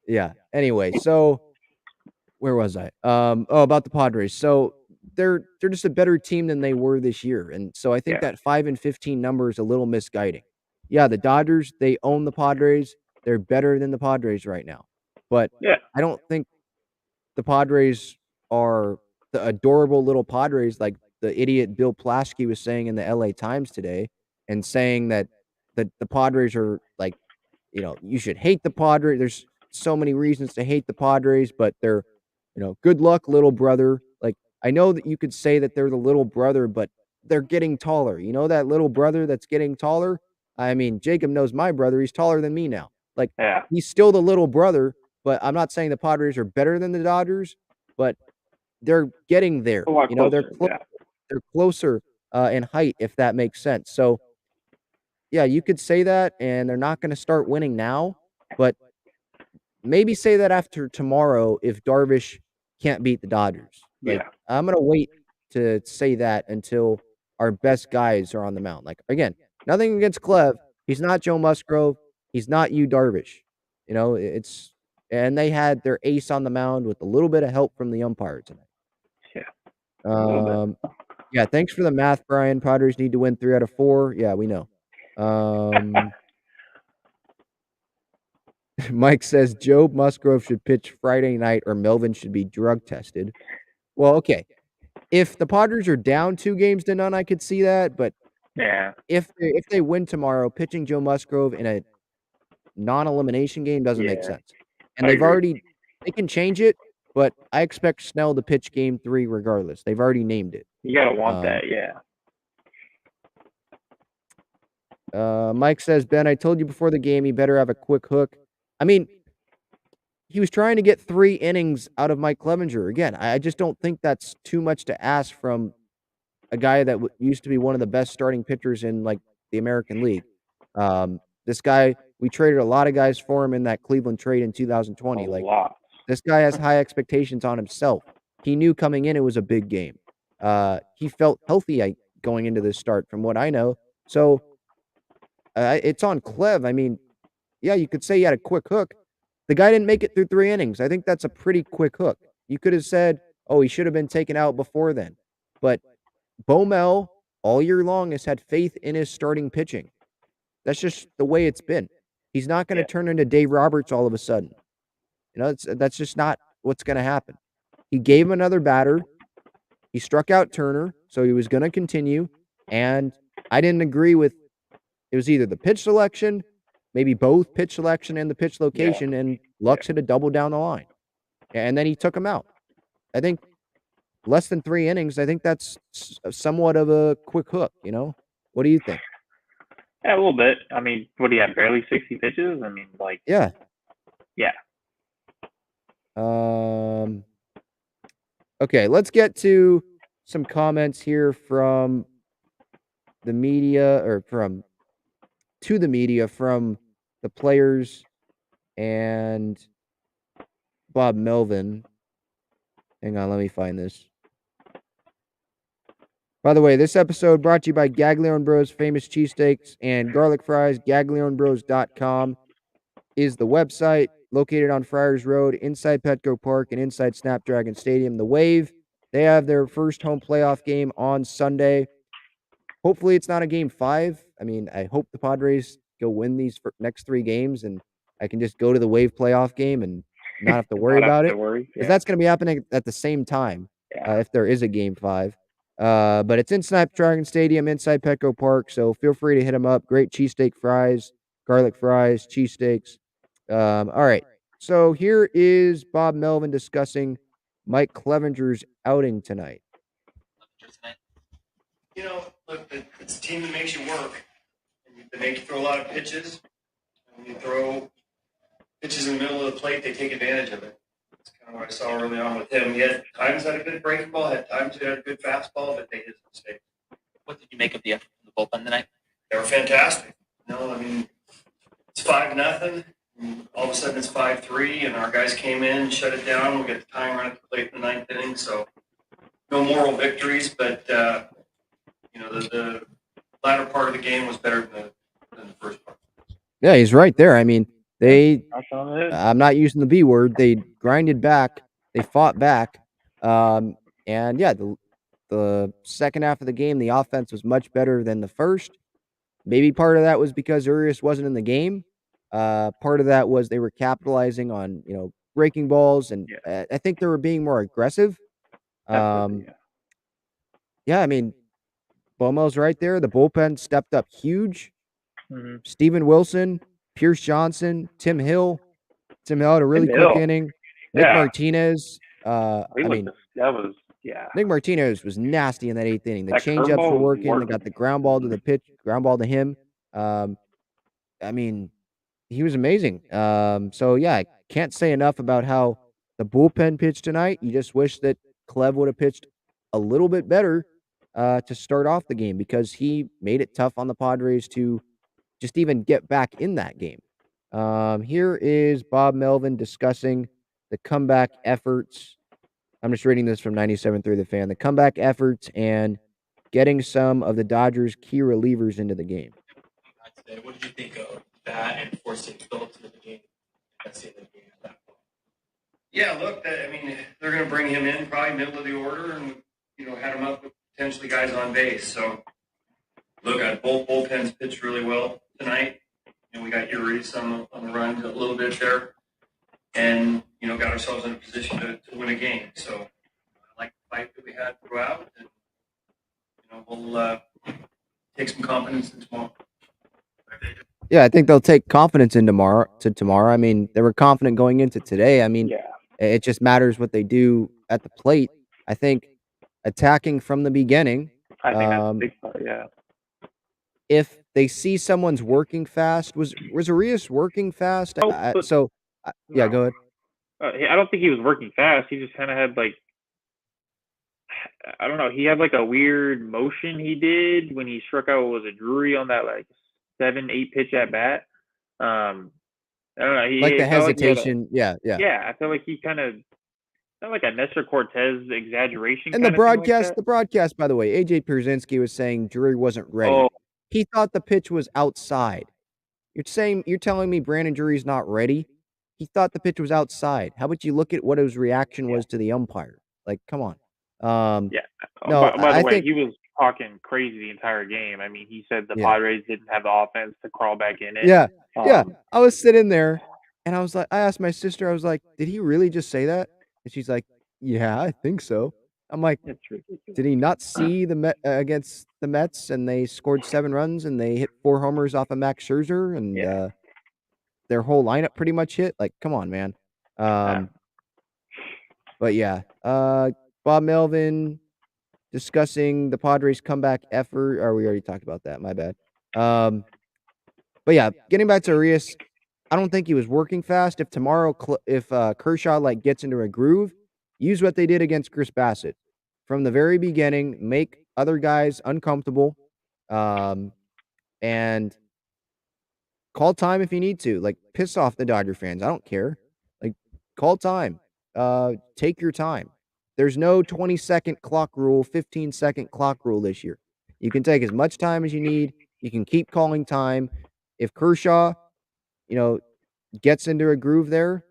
Yeah. Anyway, so where was I? About the Padres. So they're just a better team than they were this year. And so I think that 5-15 number is a little misguiding. Yeah, the Dodgers, they own the Padres. They're better than the Padres right now. But I don't think the Padres are the adorable little Padres like the idiot Bill Plaschke was saying in the LA Times today, and saying that the Padres are like, you should hate the Padres. There's so many reasons to hate the Padres, but they're, good luck, little brother. Like, I know that you could say that they're the little brother, but they're getting taller. You know that little brother that's getting taller? I mean, Jacob knows my brother. He's taller than me now. Like, he's still the little brother, but I'm not saying the Padres are better than the Dodgers, but they're getting there. They're closer in height, if that makes sense. So, yeah, you could say that, and they're not going to start winning now, but maybe say that after tomorrow if Darvish can't beat the Dodgers. I'm going to wait to say that until our best guys are on the mound. Like, again, nothing against Clev. He's not Joe Musgrove. He's not Yu Darvish. And they had their ace on the mound with a little bit of help from the umpire tonight. Yeah, thanks for the math, Brian. Padres need to win 3 out of 4. Yeah, we know. Mike says Joe Musgrove should pitch Friday night or Melvin should be drug tested. Well, okay. If the Padres are down 2-0, I could see that. But if they win tomorrow, pitching Joe Musgrove in a non-elimination game doesn't make sense. And they can change it, but I expect Snell to pitch Game 3 regardless. They've already named it. You gotta want that, Mike says, Ben, I told you before the game he better have a quick hook. I mean, he was trying to get 3 innings out of Mike Clevenger. Again, I just don't think that's too much to ask from a guy that used to be one of the best starting pitchers in, like, the American League. This guy, we traded a lot of guys for him in that Cleveland trade in A 2020. Like, lot. this guy has high expectations on himself. He knew coming in it was a big game. He felt healthy going into this start from what I know. So, it's on Clev. I mean, yeah, you could say he had a quick hook. The guy didn't make it through 3 innings. I think that's a pretty quick hook. You could have said, "Oh, he should have been taken out before then." But Bomel all year long has had faith in his starting pitching. That's just the way it's been. He's not gonna Yeah. turn into Dave Roberts all of a sudden. That's just not what's gonna happen. He gave him another batter. He struck out Turner, so he was gonna continue, and I didn't agree with it was either the pitch selection, maybe both pitch selection and the pitch location, and Lux hit a double down the line, and then he took him out. I think less than 3 innings, I think that's somewhat of a quick hook, you know? What do you think? Yeah, a little bit. I mean, what do you have? Barely 60 pitches? I mean, like, Yeah. yeah. Okay, let's get to some comments here from the media or to the media from the players and Bob Melvin. Hang on, let me find this. By the way, this episode brought to you by Gaglione Bros Famous Cheesesteaks and Garlic Fries. GaglioneBros.com is the website located on Friars Road, inside Petco Park and inside Snapdragon Stadium. The Wave, they have their first home playoff game on Sunday. Hopefully it's not a game 5. I mean, I hope the Padres go win these next 3 games and I can just go to the Wave playoff game and not have to worry about it. Because that's going to be happening at the same time if there is a game 5. But it's in Snapdragon Stadium, inside Petco Park, so feel free to hit them up. Great cheesesteak fries, garlic fries, cheesesteaks. All right, so here is Bob Melvin discussing Mike Clevenger's outing tonight. You know, look, it's a team that makes you work. And they make you throw a lot of pitches. And when you throw pitches in the middle of the plate, they take advantage of it. That's kind of what I saw early on with him. He had times had a good breaking ball, had times he had a good fastball, but they hit mistakes. What did you make of the effort from the bullpen tonight? They were fantastic. No, I mean, it's 5-0. All of a sudden it's 5-3, and our guys came in, shut it down. We got the tying run at the plate in the 9th inning, so no moral victories, but you know, the latter part of the game was better than the first part. Yeah, he's right there. I mean, I'm not using the B word. They grinded back. They fought back. And yeah, the second half of the game, the offense was much better than the first. Maybe part of that was because Urias wasn't in the game. Part of that was they were capitalizing on, breaking balls, and I think they were being more aggressive. Yeah, I mean, Bomel's right there. The bullpen stepped up huge. Mm-hmm. Steven Wilson, Pierce Johnson, Tim Hill. Tim Hill had a really quick inning. Nick Martinez. Nick Martinez was nasty in that 8th inning. The changeups were working. They got the ground ball to the pitch, ground ball to him. I mean, he was amazing. So yeah, I can't say enough about how the bullpen pitched tonight. You just wish that Clev would have pitched a little bit better to start off the game, because he made it tough on the Padres to just even get back in that game. Here is Bob Melvin discussing the comeback efforts. I'm just reading this from 97.3 The Fan. The comeback efforts and getting some of the Dodgers' key relievers into the game. What did you think of that and forcing Phillips into the game? That's the end of the game at that point. Yeah, look, I mean, they're going to bring him in probably middle of the order and, had him up with potentially guys on base. So, look, both bullpens pitched really well tonight. We got Urias on the run a little bit there, and got ourselves in a position to win a game. So I like the fight that we had throughout, and we'll take some confidence in tomorrow. Yeah, I think they'll take confidence in tomorrow. I mean, they were confident going into today. I mean, it just matters what they do at the plate. I think attacking from the beginning. I think that's a big part. Yeah. if they see someone's working fast, was Urias working fast? Oh, but Yeah, no, go ahead. I don't think he was working fast. He just kind of had like, I don't know. He had like a weird motion he did when he struck out, what was it, Drury on that like 7-8 pitch at bat. I don't know. Like the It felt like he had hesitation. Yeah. I felt like he kind of felt like a Nestor Cortez exaggeration And the kind of thing like that. broadcast, by the way, AJ Pierzynski was saying Drury wasn't ready. Oh, He thought the pitch was outside. You're telling me Brandon Drury's not ready? He thought the pitch was outside. How about you look at what his reaction was to the umpire? Like, come on. yeah. No, By the I way, think he was talking crazy the entire game. I mean, he said the yeah. Padres didn't have the offense to crawl back in it. Yeah. Yeah. Um, I was sitting there and I asked my sister, I was like, did he really just say that? And she's like, yeah, I think so. I'm like, it's ridiculous. did he not see the against the Mets and they scored 7 runs and they hit 4 homers off of Max Scherzer and Yeah. their whole lineup pretty much hit? Like, come on, man. But yeah, Bob Melvin discussing the Padres' comeback effort. Or we already talked about that. My bad. But yeah, getting back to Urias, I don't think he was working fast. If Kershaw like gets into a groove, use what they did against Chris Bassett from the very beginning. Make other guys uncomfortable, and call time if you need to. Like, piss off the Dodger fans. I don't care. Like, call time. Take your time. There's no 20-second clock rule, 15-second clock rule this year. You can take as much time as you need. You can keep calling time. If Kershaw, gets into a groove there,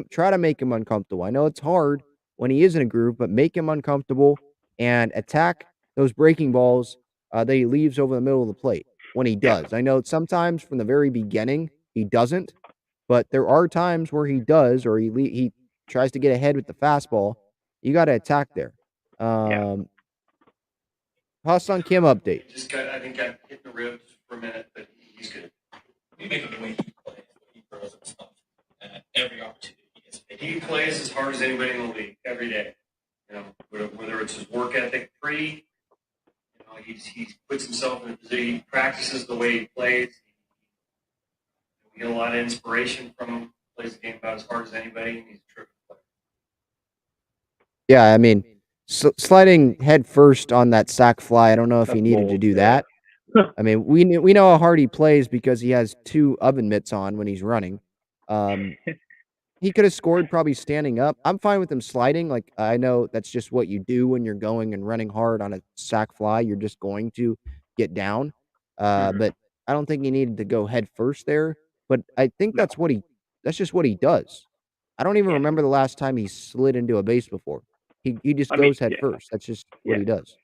try to make him uncomfortable. I know it's hard when he is in a groove, but make him uncomfortable and attack those breaking balls that he leaves over the middle of the plate when he does. I know sometimes from the very beginning he doesn't, but there are times where he does, or he tries to get ahead with the fastball. You got to attack there. Ha-Seong Kim update. I think got hit in the ribs for a minute, but he's good. You make it the way he plays. He throws himself every opportunity he gets. He plays as hard as anybody in the league every day. Whether it's his work ethic he puts himself in a position. He practices the way he plays. We get a lot of inspiration from him. Plays the game about as hard as anybody, and he's a terrific player. Yeah, I mean, sliding head first on that sac fly. I don't know if he needed to do that. I mean, we know how hard he plays because he has 2 oven mitts on when he's running. He could have scored probably standing up. I'm fine with him sliding. Like, I know that's just what you do when you're going and running hard on a sac fly. You're just going to get down. But I don't think he needed to go head first there. But I think that's just what he does. I don't even remember the last time he slid into a base before. He just goes head first. That's just what he does.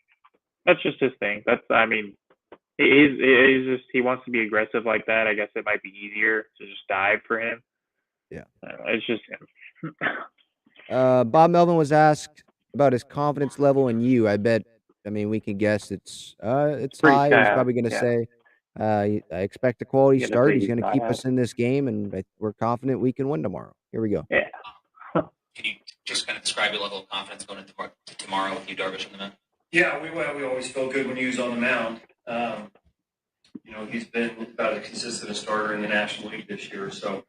That's just his thing. It is just he wants to be aggressive like that. I guess it might be easier to just dive for him. Yeah. It's just him. Bob Melvin was asked about his confidence level in you. I mean, we can guess it's high. He's probably going to say, I expect a quality start. He's going to keep us in this game, and we're confident we can win tomorrow. Here we go. Yeah. Can you just kind of describe your level of confidence going into tomorrow with you, Darvish, on the mound? Yeah, we always feel good when he was on the mound. He's been about as consistent a starter in the National League this year, so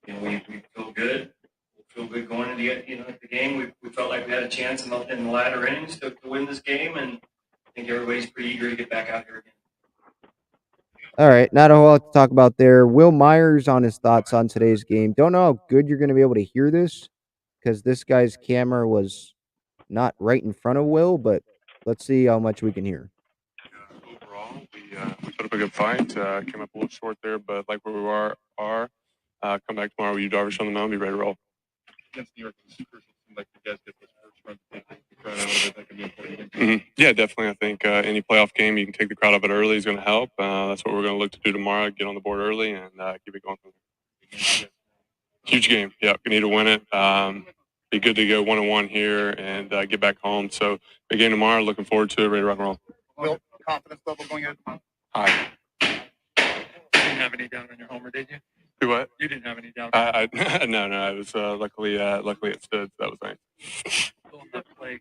we feel good. We feel good going into the game. We felt like we had a chance in the latter innings to win this game, and I think everybody's pretty eager to get back out here again. All right, not a whole lot to talk about there. Will Myers on his thoughts on today's game. Don't know how good you're going to be able to hear this because this guy's camera was not right in front of Will, but let's see how much we can hear. Overall, we put up a good fight. Came up a little short there, but like where we are. Come back tomorrow with you, Darvish, on the mound. Be ready to roll. Against New York, it's crucial. Like you guys get this first run, that could be important. Yeah, definitely. I think any playoff game, you can take the crowd up it early is going to help. That's what we're going to look to do tomorrow. Get on the board early and keep it going. Huge game. Yeah, we need to win it. Be good to go 1-1 here and get back home. So big game tomorrow. Looking forward to it. Ready to rock and roll. Will, confidence level going in tomorrow? High. You didn't have any down on your homer, did you? Do what? You didn't have any down. No. I was luckily it stood. So that was nice. On that play,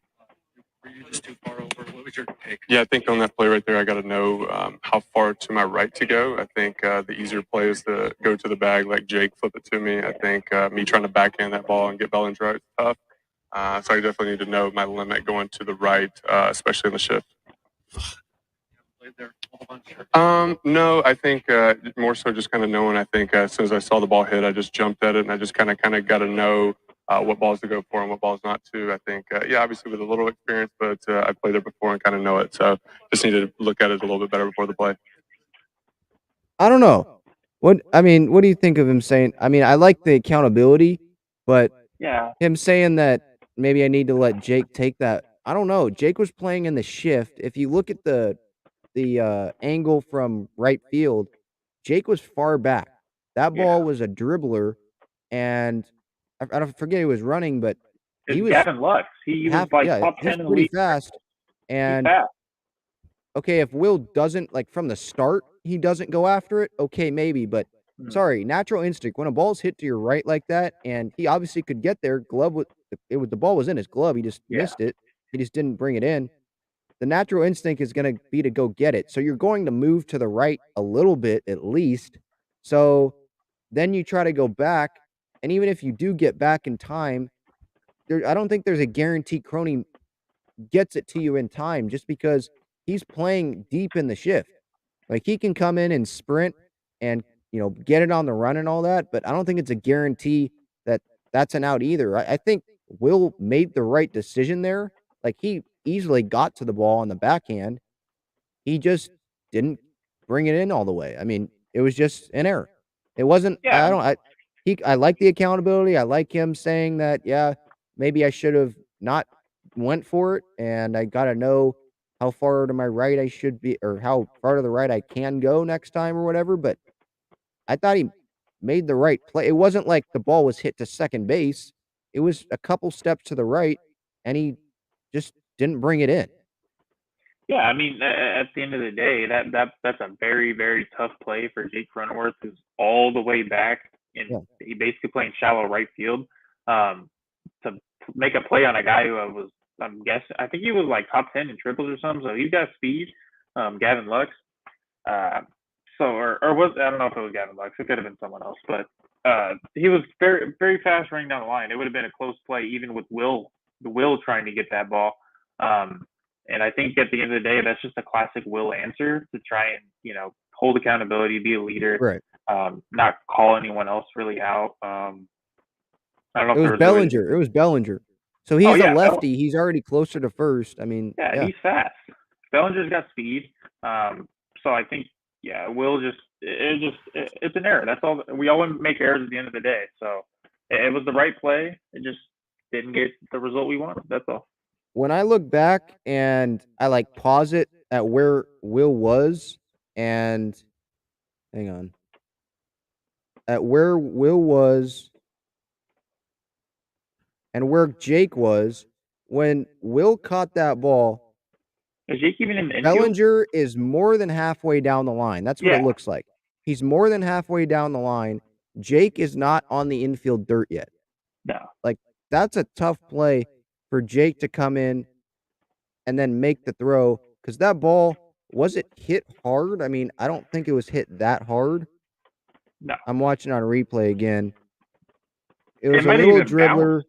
were you just too far over? What was your take? Yeah, I think on that play right there, I got to know how far to my right to go. I think the easier play is to go to the bag, like Jake flip it to me. I think me trying to backhand that ball and get Bellinger out is tough. So I definitely need to know my limit going to the right, especially in the shift. No, I think more so just kind of knowing. I think as soon as I saw the ball hit, I just jumped at it, and I just kind of got to know what balls to go for and what balls not to. I think, yeah, obviously with a little experience, but I've played there before and kind of know it. So just need to look at it a little bit better before the play. I don't know. What do you think of him saying? I mean, I like the accountability, but Yeah, him saying that maybe I need to let Jake take that. I don't know. Jake was playing in the shift. If you look at the angle from right field, Jake was far back. That ball was a dribbler, and I don't forget he was running, but he it's was Gavin Lux. He was like top he was 10 in the pretty league. fast. He's And fast. okay, if Will doesn't like from the start, he doesn't go after it. Okay, maybe, but sorry, natural instinct. When a ball's hit to your right like that, and he obviously could get there, the ball was in his glove. He just Yeah. missed it. He just didn't bring it in. The natural instinct is going to be to go get it. So you're going to move to the right a little bit at least. So then you try to go back, and even if you do get back in time, I don't think there's a guarantee Crony gets it to you in time just because he's playing deep in the shift. Like he can come in and sprint and get it on the run and all that, but I don't think it's a guarantee that that's an out either. I think Will made the right decision there. Like he easily got to the ball on the backhand. He just didn't bring it in all the way. I mean, it was just an error. It wasn't. Yeah. I like the accountability. I like him saying that. Yeah, maybe I should have not went for it, and I got to know how far to my right I should be, or how far to the right I can go next time, or whatever. But I thought he made the right play. It wasn't like the ball was hit to second base. It was a couple steps to the right, and he just didn't bring it in. Yeah, I mean, at the end of the day, that's a very, very tough play for Jake Cronenworth, who's all the way back, and he basically playing shallow right field. To make a play on a guy who I'm guessing, I think he was like top 10 in triples or something, so he's got speed. Gavin Lux. Or was, I don't know if it was Gavin Lux, it could have been someone else, but he was very, very fast running down the line. It would have been a close play, even with Will trying to get that ball. And I think at the end of the day, that's just a classic Will answer to try and, hold accountability, be a leader, Right. not call anyone else really out. I don't know if It there was was really. Bellinger. It was Bellinger. So he's a lefty. He's already closer to first. I mean, Yeah, he's fast. Bellinger's got speed. So I think, Will it's an error. That's all. We all make errors at the end of the day. So it was the right play. It just didn't get the result we wanted. That's all. When I look back and I pause it at where Will was, and hang on, at where Will was and where Jake was, when Will caught that ball, is Jake even in the infield? Bellinger is more than halfway down the line. That's what it looks like. He's more than halfway down the line. Jake is not on the infield dirt yet. No. That's a tough play for Jake to come in and then make the throw, because that ball, was it hit hard? I mean, I don't think it was hit that hard. No. I'm watching on replay again. It was It a might little even dribbler. bounce.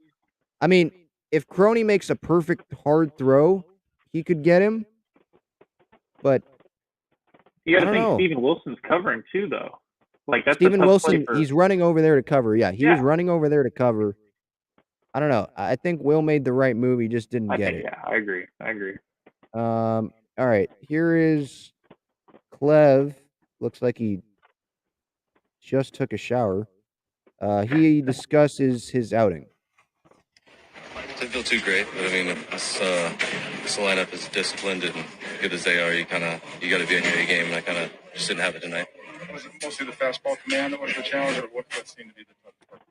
I mean, if Crony makes a perfect hard throw, he could get him. But you got I to don't think know. Steven Wilson's covering too, though. That's Steven a tough Wilson, play for. he's running over there to cover. Yeah, he was running over there to cover. I don't know. I think Will made the right move. He just didn't get it. Yeah, I agree. All right. Here is Clev. Looks like he just took a shower. He discusses his outing. Didn't feel too great, but I mean, this lineup is disciplined and good as they are. You got to be in your A game, and I kind of just didn't have it tonight. Was it mostly the fastball command that was the challenge, or what seemed to be the tough part?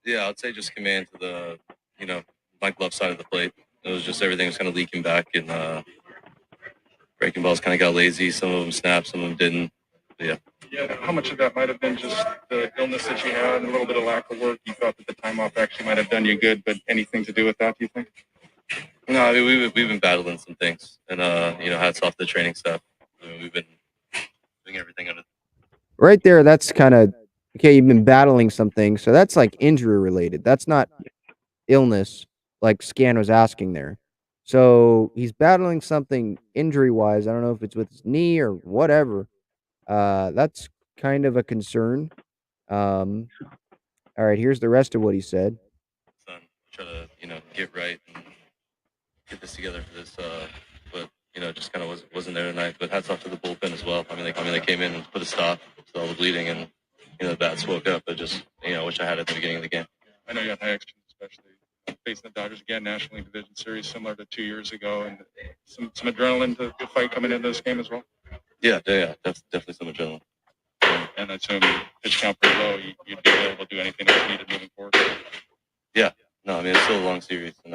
Yeah, I'd say just command to the, my glove side of the plate. It was just everything was kind of leaking back, and breaking balls kind of got lazy. Some of them snapped, some of them didn't. But yeah. Yeah, how much of that might have been just the illness that you had and a little bit of lack of work? You thought that the time off actually might have done you good, but anything to do with that, do you think? No, I mean we've been battling some things, and hats off to the training staff. I mean, we've been doing everything under. Right there, that's kind of okay. You've been battling something, so that's like injury related. That's not illness, like Scan was asking there. So he's battling something injury wise. I don't know if it's with his knee or whatever. That's kind of a concern. All right, here's the rest of what he said. Son, try to get right and get this together for this. But just kind of wasn't there tonight. But hats off to the bullpen as well. I mean, they came in and put a stop to all the bleeding, and the bats woke up. But just wish I had it at the beginning of the game. I know you have high expectations, especially facing the Dodgers again, National League Division Series, similar to 2 years ago, and some adrenaline to the fight coming into this game as well. Yeah, that's definitely some adrenaline. And I assume pitch count pretty low. You'd be able to do anything that's needed moving forward. Yeah, no, I mean it's still a long series, and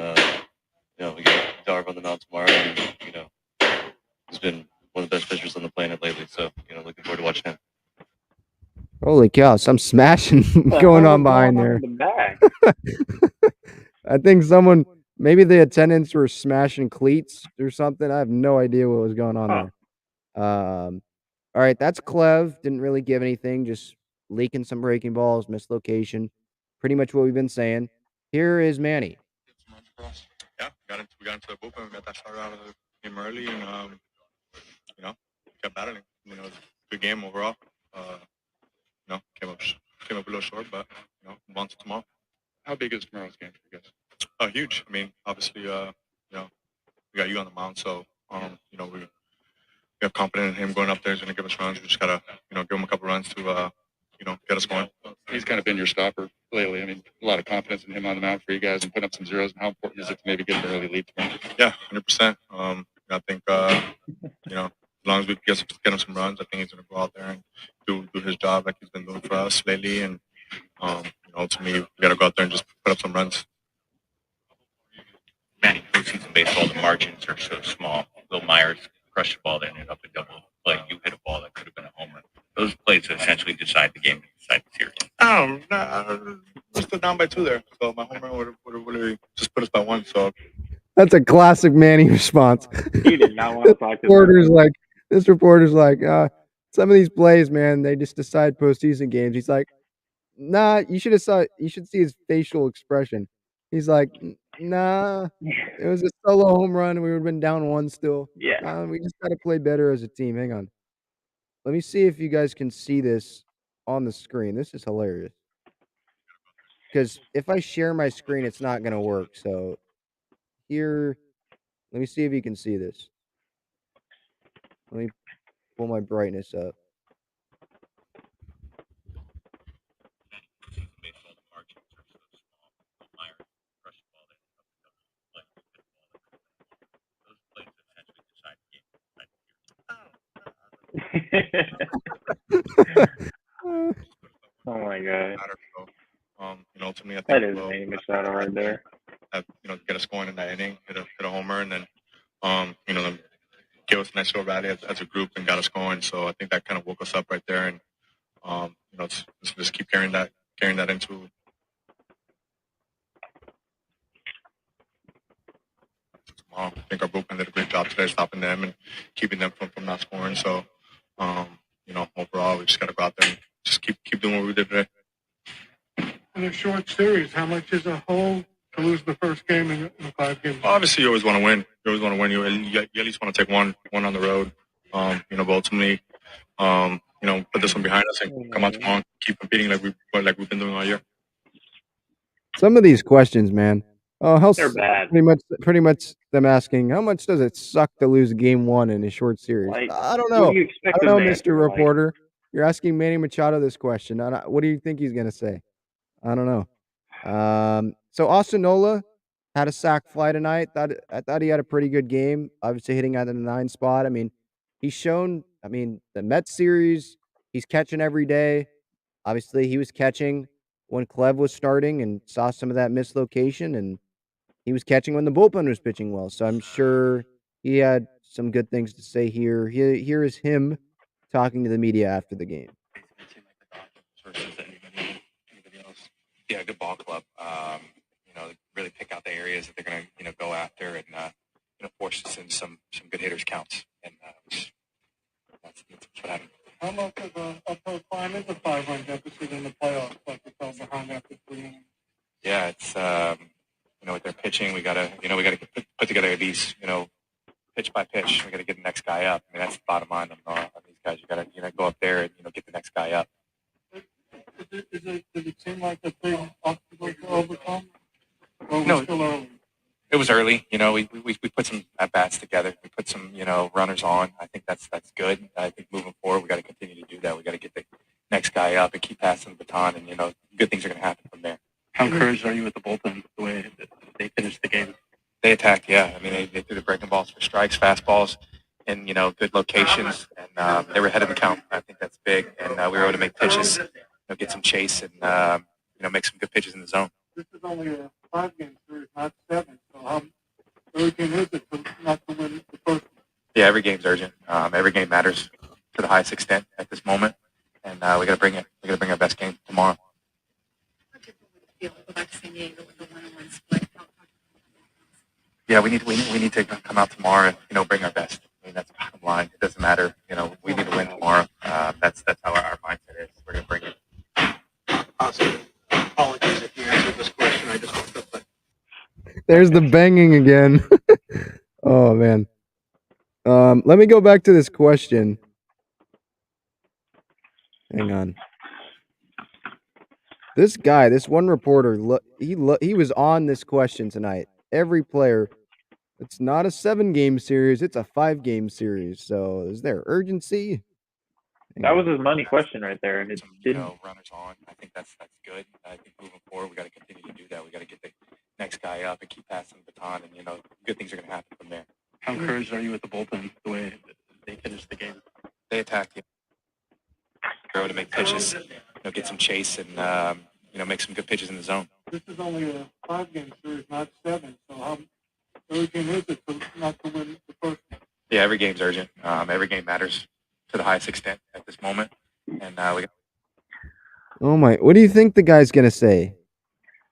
we got Darv on the mound tomorrow, and he's been one of the best pitchers on the planet lately. So looking forward to watching him. Holy cow, some smashing going on behind there. In the back. I think maybe the attendants were smashing cleats or something. I have no idea what was going on there. All right, that's Clev. Didn't really give anything, just leaking some breaking balls, mislocation. Pretty much what we've been saying. Here is Manny. Yeah, we got into the bullpen. We got that start out of the game early, and kept battling. It was a good game overall. Came up a little short, but move on to tomorrow. How big is tomorrow's game for you guys? Huge. I mean, obviously, we got you on the mound, so we have confidence in him going up there. He's going to give us runs. We just gotta give him a couple runs to get us going. He's kind of been your stopper lately. I mean, a lot of confidence in him on the mound for you guys and putting up some zeros. And how important is it to maybe get an early lead tomorrow? Yeah, 100%. I think as long as we get him some runs, I think he's going to go out there and do his job like he's been doing for us lately. And ultimately, we got to go out there and just put up some runs. Manny, postseason baseball, the margins are so small. Will Myers crushed the ball that ended up a double play. You hit a ball that could have been a home run. Those plays essentially decide the game and decide the series. Oh, no, we're still down by 2 there. So my home run would have really just put us by 1. So that's a classic Manny response. He did not want to talk to this reporter's like, some of these plays, man, they just decide postseason games. He's like, nah, you should see his facial expression. He's like, nah, it was a solo home run and we would have been down 1 still. Yeah. We just got to play better as a team. Hang on. Let me see if you guys can see this on the screen. This is hilarious. Because if I share my screen, it's not going to work. So here, let me see if you can see this. Let me pull my brightness up. Oh my god. Ultimately, I think That is a name Machado right there. Get us going in that inning, hit a homer, and then then give us a nice little rally as a group and got us going. So I think that kind of woke us up right there, and just keep carrying that into. I think our bullpen did a great job today stopping them and keeping them from not scoring. So, overall, we just got to go out there and just keep doing what we did today. In a short series, how much is a hole to lose the first game in a 5 game? Obviously, you always want to win. You at least want to take one on the road. But ultimately, put this one behind us and come out tomorrow and keep competing like we've been doing all year. Some of these questions, man. Oh, they're bad. Pretty much them asking, how much does it suck to lose game 1 in a short series? I don't know. I don't know, Mr. Reporter. You're asking Manny Machado this question. What do you think he's gonna say? I don't know. So Osinola had a sac fly tonight. I thought he had a pretty good game. Obviously hitting out of the 9 spot. I mean, he's shown. I mean, the Mets series, he's catching every day. Obviously, he was catching when Clev was starting and saw some of that mislocation, and he was catching when the bullpen was pitching well. So I'm sure he had some good things to say here. Here is him talking to the media after the game. Yeah, good ball club. really pick out the areas that they're going to go after and force us in some good hitters counts. And that's what happened. How much of an uphill climb is a 5-run deficit in the playoffs? Like you fell behind after 3 innings. Yeah, it's with their pitching, we gotta put together these pitch by pitch. We gotta get the next guy up. I mean, that's the bottom line on these guys. You gotta go up there and get the next guy up. Does it seem like a big obstacle to overcome? Or was No, it still early? it was early. We put some at bats together. We put some runners on. I think that's good. I think moving forward, we got to continue to do that. We got to get the next guy up and keep passing the baton, and good things are going to happen from there. How encouraged are you with the bullpen, the way that they finished the game? They attacked, yeah. I mean, they threw the breaking balls for strikes, fastballs, and good locations, and they were ahead of the count. I think that's big, and we were able to make pitches, get some chase, and make some good pitches in the zone. This is only a 5-game series, not 7. So how urgent is it not to win the first one? Yeah, every game's urgent. Every game matters to the highest extent at this moment, and we got to bring it. We got to bring our best game tomorrow. Yeah, we need to come out tomorrow and bring our best. I mean, that's the bottom line. It doesn't matter. We need to win tomorrow. That's how our mindset is. We're gonna bring it. Awesome. Apologies if you answered this question. I just looked up the. There's the banging again. Oh man. Let me go back to this question. Hang on. This guy, this one reporter, he was on this question tonight. Every player. It's not a 7-game series. It's a 5-game series. So is there urgency? That was his money question right there, and it didn't. Runners on. I think that's good. I think moving forward, we got to continue to do that. We got to get the next guy up and keep passing the baton, and good things are going to happen from there. How encouraged are you with the bullpen, the way that they finished the game? They attacked. We're able to make pitches, get some chase, and make some good pitches in the zone. This is only a 5-game series, not 7. So how urgent is it not to win the first one? Yeah, every game's urgent. Every game matters to the highest extent at this moment, and we. Oh my! What do you think the guy's gonna say?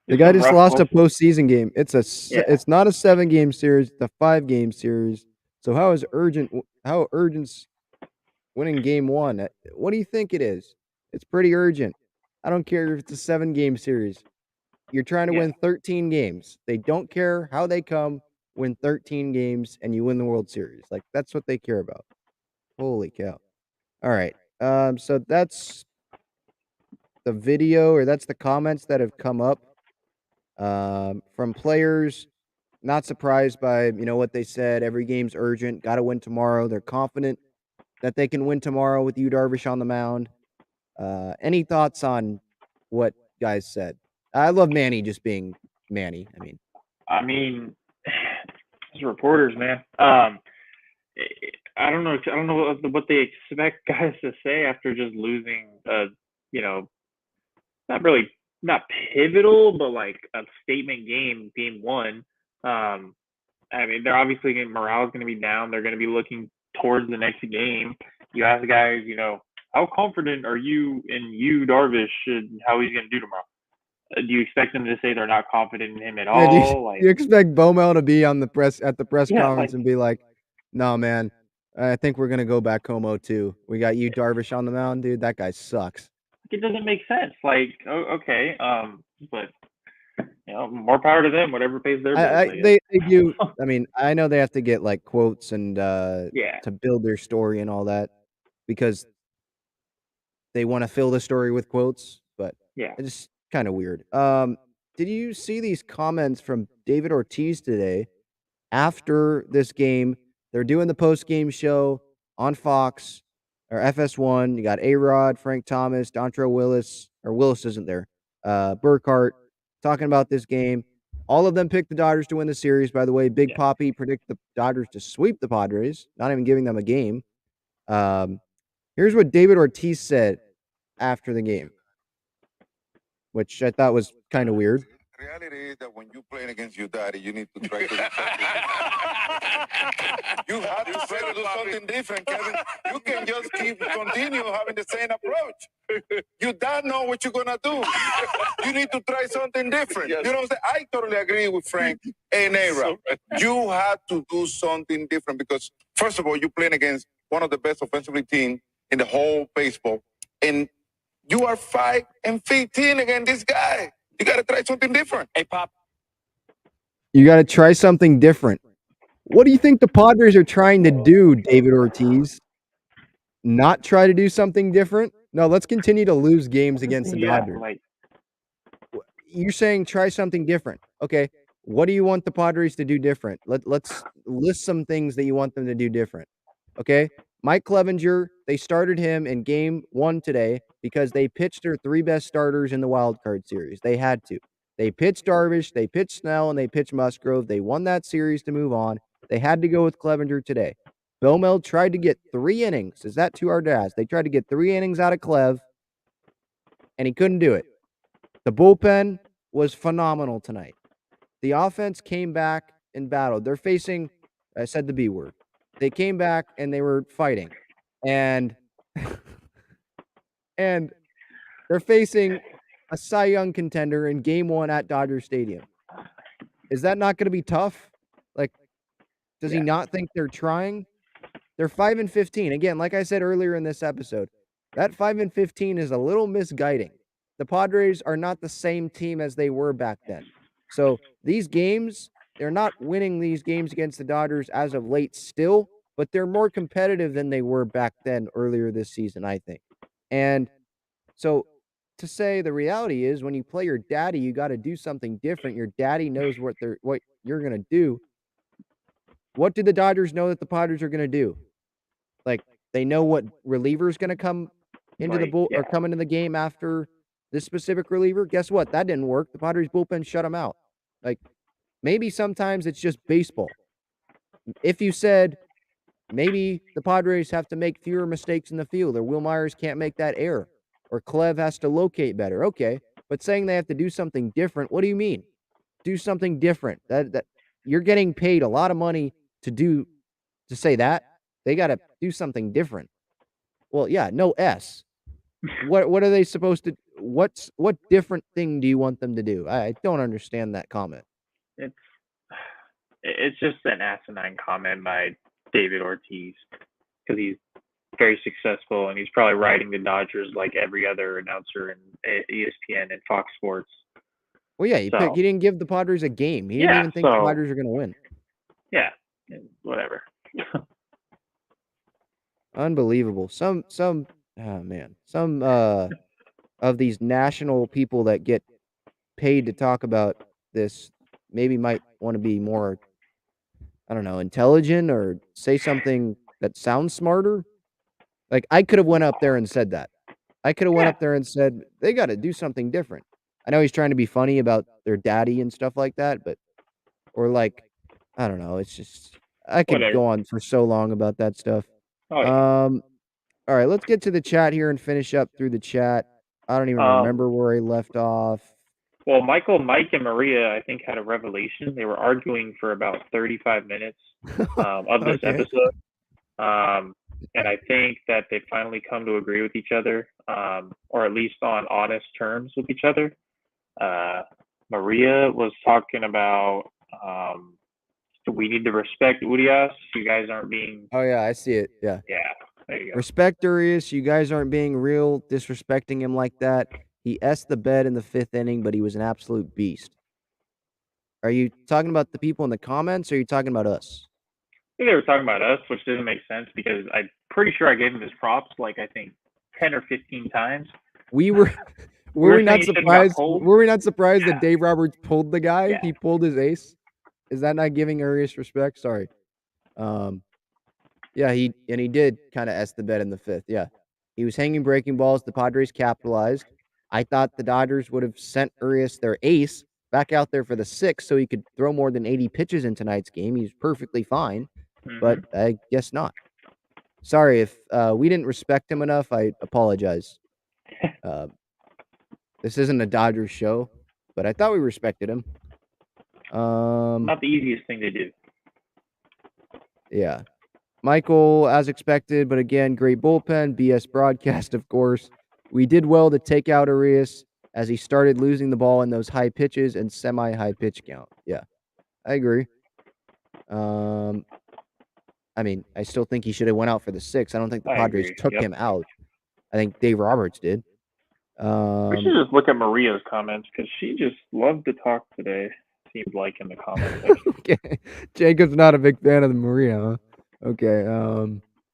The guy just lost a postseason game. It's not a 7-game series. It's a 5-game series. So how urgent's winning game 1? What do you think it is? It's pretty urgent. I don't care if it's a 7-game series. You're trying to win 13 games. They don't care how they come. Win 13 games and you win the World Series. Like that's what they care about. Holy cow! All right. So that's the video, or that's the comments that have come up from players. Not surprised by what they said. Every game's urgent. Got to win tomorrow. They're confident that they can win tomorrow with Yu Darvish on the mound. Any thoughts on what guys said? I love Manny just being Manny. I mean, those reporters, man. I don't know what they expect guys to say after just losing not pivotal, but like a statement game 1. They're obviously morale is going to be down. They're going to be looking towards the next game. You ask guys, how confident are you in Yu Darvish and how he's going to do tomorrow? Do you expect them to say they're not confident in him at all? Do you expect Bomel to be at the press conference and be like, "No, man, I think we're gonna go back Como too. We got Yu Darvish on the mound, dude. That guy sucks." It doesn't make sense. Okay, but more power to them. Whatever pays their bills. They do. I know they have to get like quotes and to build their story and all that because they want to fill the story with quotes. But it's just kind of weird. Did you see these comments from David Ortiz today after this game? They're doing the post-game show on Fox or FS1. You got A-Rod, Frank Thomas, Dontrelle Willis, or Willis isn't there, Burkhart, talking about this game. All of them picked the Dodgers to win the series, by the way. Big Papi predicted the Dodgers to sweep the Padres, not even giving them a game. Here's what David Ortiz said after the game, which I thought was kind of weird. The reality is that when you're playing against your daddy, you need to try to do something. You have to try to do something different, Kevin. You can just just continue having the same approach. You don't know what you're gonna do. You need to try something different. Yes. You know what I'm saying? I totally agree with Frank and Ara. You have to do something different because, first of all, you're playing against one of the best offensively team in the whole baseball, and you are 5-15 against this guy. You got to try something different. Hey, Pop. You got to try something different. What do you think the Padres are trying to do, David Ortiz? Not try to do something different? No, let's continue to lose games against the Dodgers. You're saying try something different. Okay, what do you want the Padres to do different? Let's list some things that you want them to do different. Okay, Mike Clevenger, they started him in game 1 today because they pitched their 3 best starters in the wild card series. They had to. They pitched Darvish, they pitched Snell, and they pitched Musgrove. They won that series to move on. They had to go with Clevenger today. Belmel tried to get 3 innings. Is that too hard to ask? They tried to get 3 innings out of Clev, and he couldn't do it. The bullpen was phenomenal tonight. The offense came back and battled. They're facing, I said the B word. They came back and they were fighting. And and they're facing a Cy Young contender in game 1 at Dodger Stadium. Is that not going to be tough? Like, does he not think they're trying? They're 5-15. Again, like I said earlier in this episode, that 5-15 is a little misguiding. The Padres are not the same team as they were back then. So these games, they're not winning these games against the Dodgers as of late still, but they're more competitive than they were back then earlier this season, I think. And so to say the reality is when you play your daddy, you got to do something different. Your daddy knows what you're going to do. What do the Dodgers know that the Padres are going to do? Like, they know what reliever is going to come into or come into the game after this specific reliever. Guess what? That didn't work. The Padres bullpen shut him out. Like, maybe sometimes it's just baseball. If you said maybe the Padres have to make fewer mistakes in the field, or Will Myers can't make that error, or Clev has to locate better, okay. But saying they have to do something different, what do you mean? Do something different. That you're getting paid a lot of money to say that. They got to do something different. Well, yeah, no S. What are they supposed to? What different thing do you want them to do? I don't understand that comment. It's just an asinine comment by David Ortiz because he's very successful and he's probably riding the Dodgers like every other announcer in ESPN and Fox Sports. Well, yeah, he didn't give the Padres a game. He didn't even think the Padres are going to win. Yeah, whatever. Unbelievable. Some of these national people that get paid to talk about this maybe might want to be more, I don't know, intelligent or say something that sounds smarter. Like, I could have went up there and said that. I could have went up there and said, they got to do something different. I know he's trying to be funny about their daddy and stuff like that, but, or like, I don't know. It's just, I could go on for so long about that stuff. Oh, yeah. All right, let's get to the chat here and finish up through the chat. I don't even remember where he left off. Well, Michael, Mike, and Maria, I think, had a revelation. They were arguing for about 35 minutes of this episode. And I think that they finally come to agree with each other, or at least on honest terms with each other. Maria was talking about we need to respect Urias. You guys aren't being... Oh, yeah, I see it. Yeah. Yeah, there you go. Respect Urias. You guys aren't being real, disrespecting him like that. He S'd the bed in the 5th inning, but he was an absolute beast. Are you talking about the people in the comments, or are you talking about us? I think they were talking about us, which doesn't make sense because I'm pretty sure I gave him his props like I think 10 or 15 times. We were were we not surprised? Were we not surprised that Dave Roberts pulled the guy? He pulled his ace. Is that not giving Urias respect? Sorry. Yeah, he did kind of S the bet in the 5th. Yeah, he was hanging breaking balls. The Padres capitalized. I thought the Dodgers would have sent Urias, their ace, back out there for the 6th so he could throw more than 80 pitches in tonight's game. He's perfectly fine, but I guess not. Sorry if we didn't respect him enough. I apologize. This isn't a Dodgers show, but I thought we respected him. Not the easiest thing to do. Yeah. Michael, as expected, but again, great bullpen. BS broadcast, of course. We did well to take out Urias as he started losing the ball in those high pitches and semi-high pitch count. Yeah, I agree. I mean, I still think he should have went out for the 6. I don't think the I Padres agree. took Yep. him out. I think Dave Roberts did. We should just look at Maria's comments because she just loved to talk today. Seemed like in the comments. Okay. Jacob's not a big fan of the Maria, huh? Okay.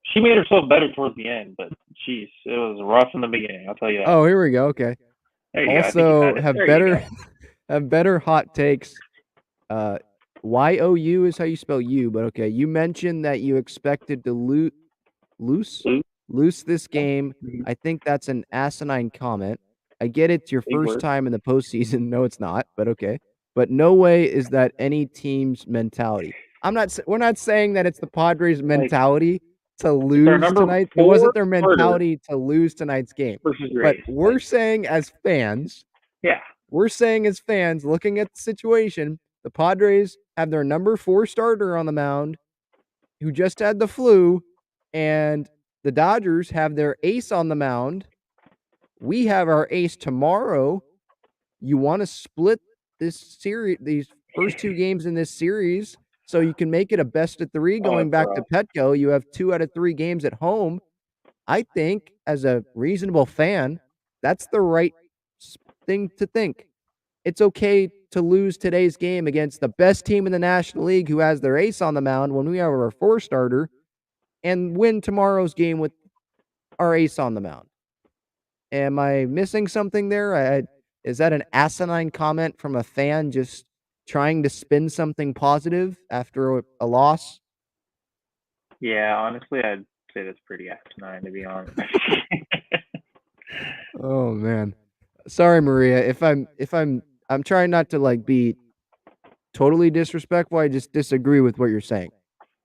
She made herself better towards the end, but geez, it was rough in the beginning. I'll tell you that. Oh, here we go. Okay. There you go. I think you Also, had it. have There you better go. have better hot takes. YOU is how you spell you, but okay. You mentioned that you expected to lose this game. I think that's an asinine comment. I get it's your Big first word. time in the postseason. No, it's not, but okay. But no way is that any team's mentality. We're not saying that it's the Padres' mentality to lose number tonight. It 4 wasn't their starter mentality to lose tonight's game. versus your But ace. we're saying as fans, Yeah. we're saying as fans, looking at the situation, the Padres have their number 4 starter on the mound who just had the flu, and the Dodgers have their ace on the mound. We have our ace tomorrow. You want to split this series, these first 2 games in this series, so you can make it a best of 3 going back to Petco. You have 2 out of 3 games at home. I think, as a reasonable fan, that's the right thing to think. It's okay to lose today's game against the best team in the National League who has their ace on the mound when we have our 4 starter and win tomorrow's game with our ace on the mound. Am I missing something there? Is that an asinine comment from a fan just trying to spin something positive after a loss? Yeah, honestly, I'd say that's pretty asinine, to be honest. Oh man. Sorry, Maria. I'm trying not to like be totally disrespectful. I just disagree with what you're saying.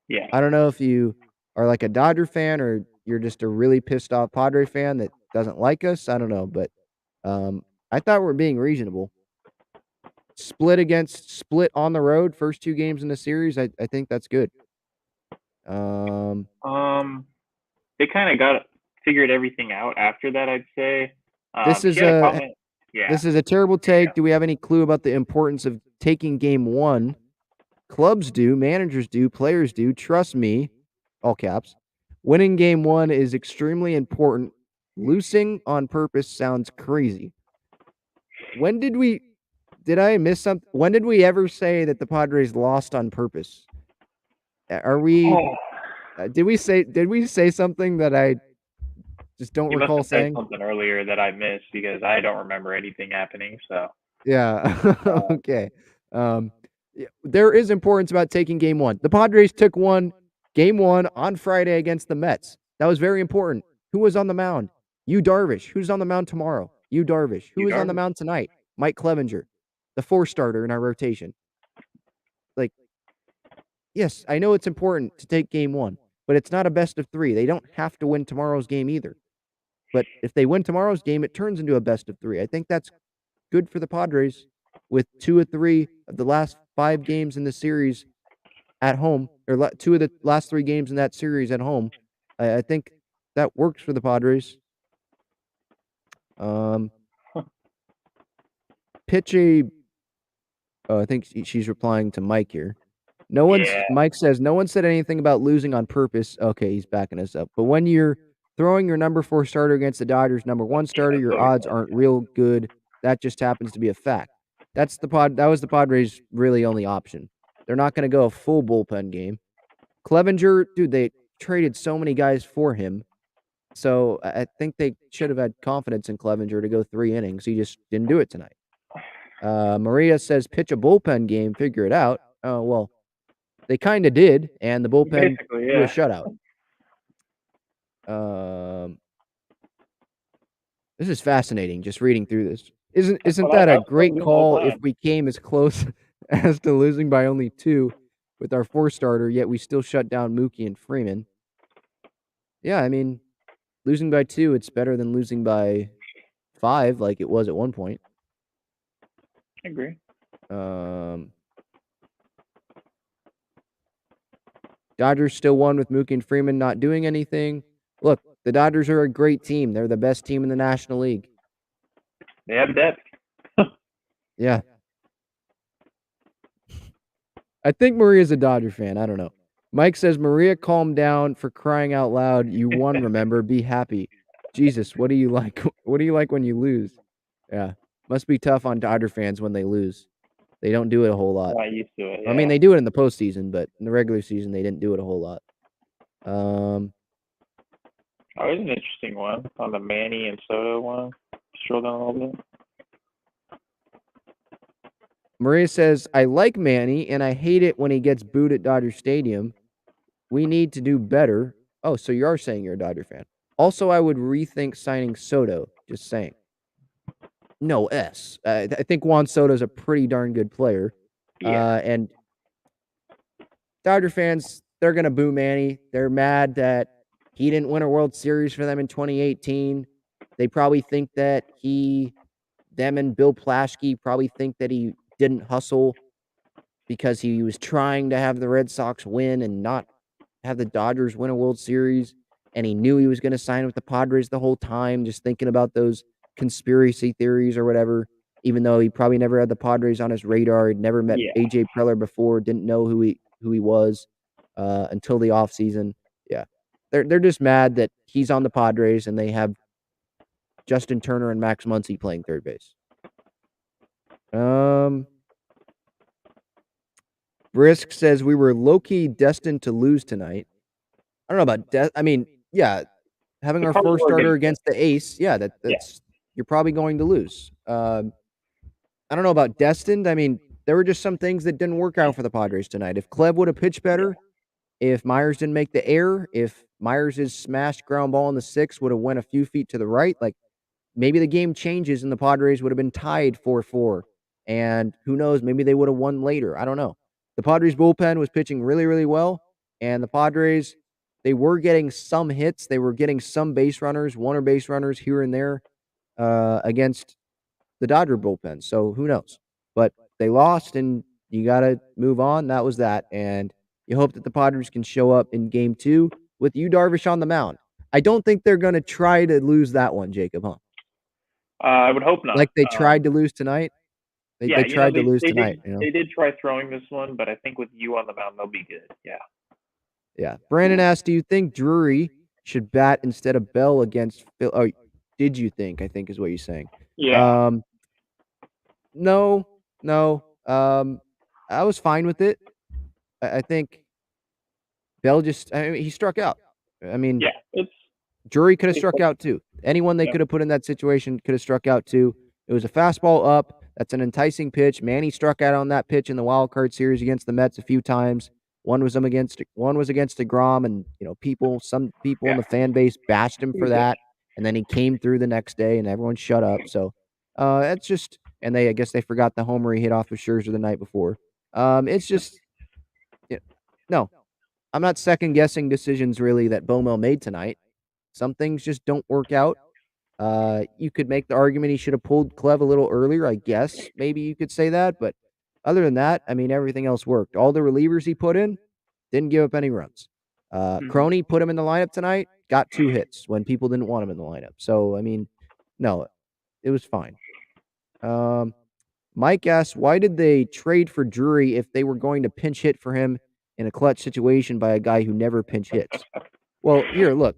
Yeah. I don't know if you are like a Dodger fan or you're just a really pissed off Padre fan that doesn't like us. I don't know, but I thought we're being reasonable. Split on the road, first 2 games in the series. I think that's good. They kind of figured everything out after that, I'd say. This is she had a comment. Yeah. This is a terrible take. Do we have any clue about the importance of taking game 1? Clubs do, managers do, players do. Trust me, all caps. Winning game 1 is extremely important. Losing on purpose sounds crazy. Did I miss something? When did we ever say that the Padres lost on purpose? Did we say something that I just don't You must recall have said saying? something earlier that I missed because I don't remember anything happening. So Yeah. Okay. There is importance about taking game 1. The Padres took game 1 on Friday against the Mets. That was very important. Who was on the mound? Yu Darvish. Who's on the mound tomorrow? Yu Darvish. Who is on the mound tonight? Mike Clevenger, the 4 starter in our rotation. Like, yes, I know it's important to take game 1, but it's not a best of 3. They don't have to win tomorrow's game either. But if they win tomorrow's game, it turns into a best of 3. I think that's good for the Padres with 2 of 3 of the last 5 games in the series at home, or 2 of the last 3 games in that series at home. I think that works for the Padres. I think she's replying to Mike here. Mike says, no one said anything about losing on purpose. Okay, he's backing us up. But when you're throwing your number 4 starter against the Dodgers' number 1 starter, your odds aren't real good. That just happens to be a fact. That was the Padres' really only option. They're not going to go a full bullpen game. Clevenger, dude, they traded so many guys for him. So I think they should have had confidence in Clevenger to go 3 innings. He just didn't do it tonight. Maria says, pitch a bullpen game, figure it out. Oh, well, they kind of did, and the bullpen threw a shutout. This is fascinating, just reading through this. Isn't that a great call if we came as close as to losing by only 2 with our 4 starter, yet we still shut down Mookie and Freeman? Yeah, I mean, losing by 2, it's better than losing by 5 like it was at one point. I agree. Dodgers still won with Mookie and Freeman not doing anything. Look, the Dodgers are a great team. They're the best team in the National League. They have depth. Yeah. I think Maria's a Dodger fan. I don't know. Mike says, Maria, calm down, for crying out loud. You won, remember. Be happy. Jesus, what do you like? What do you like when you lose? Yeah. Must be tough on Dodger fans when they lose. They don't do it a whole lot. Not used to it. I mean, they do it in the postseason, but in the regular season, they didn't do it a whole lot. Oh, it was an interesting one on the Manny and Soto one. Stroll down a little bit. Maria says, I like Manny, and I hate it when he gets booed at Dodger Stadium. We need to do better. Oh, so you are saying you're a Dodger fan. Also, I would rethink signing Soto. Just saying. No, S. I think Juan Soto's a pretty darn good player. Yeah. And Dodger fans, they're going to boo Manny. They're mad that he didn't win a World Series for them in 2018. They probably think that them and Bill Plaschke probably think that he didn't hustle because he was trying to have the Red Sox win and not have the Dodgers win a World Series. And he knew he was going to sign with the Padres the whole time, just thinking about those conspiracy theories or whatever, even though he probably never had the Padres on his radar. He'd never met A.J. Preller before, didn't know who he was until the offseason. Yeah. They're just mad that he's on the Padres and they have Justin Turner and Max Muncy playing third base. Brisk says we were low-key destined to lose tonight. I don't know about having our first starter against the ace, that's you're probably going to lose. I don't know about destined. I mean, there were just some things that didn't work out for the Padres tonight. If Clev would have pitched better, if Myers didn't make the error, if Myers' smashed ground ball in the sixth would have went a few feet to the right, like maybe the game changes and the Padres would have been tied 4-4. And who knows, maybe they would have won later. I don't know. The Padres bullpen was pitching really, really well. And the Padres, they were getting some hits. They were getting some base runners, one or base runners here and there against the Dodger bullpen. So who knows? But they lost, and you got to move on. That was that. And you hope that the Padres can show up in game 2 with Yu Darvish on the mound. I don't think they're going to try to lose that one, Jacob, huh? I would hope not. Like they tried to lose tonight? They tried to lose tonight. They did try throwing this one, but I think with you on the mound, they'll be good. Yeah. Yeah. Brandon asked, do you think Drury should bat instead of Bell against Phil? Oh, did you think, I think is what you're saying. Yeah. No. I was fine with it. I think Bell he struck out. I mean, Drury could have struck out too. Anyone they could have put in that situation could have struck out too. It was a fastball up. That's an enticing pitch. Manny struck out on that pitch in the wild card series against the Mets a few times. One was against DeGrom, and some people in the fan base bashed him for that. And then he came through the next day, and everyone shut up. So that's just. And I guess they forgot the homer he hit off of Scherzer the night before. It's just. No, I'm not second guessing decisions really that Bomel made tonight. Some things just don't work out. You could make the argument he should have pulled Clev a little earlier, I guess. Maybe you could say that. But other than that, I mean, everything else worked. All the relievers he put in didn't give up any runs. Crony put him in the lineup tonight, got 2 hits when people didn't want him in the lineup. So, I mean, no, it was fine. Mike asks, why did they trade for Drury if they were going to pinch hit for him in a clutch situation by a guy who never pinch hits? Well, here, look.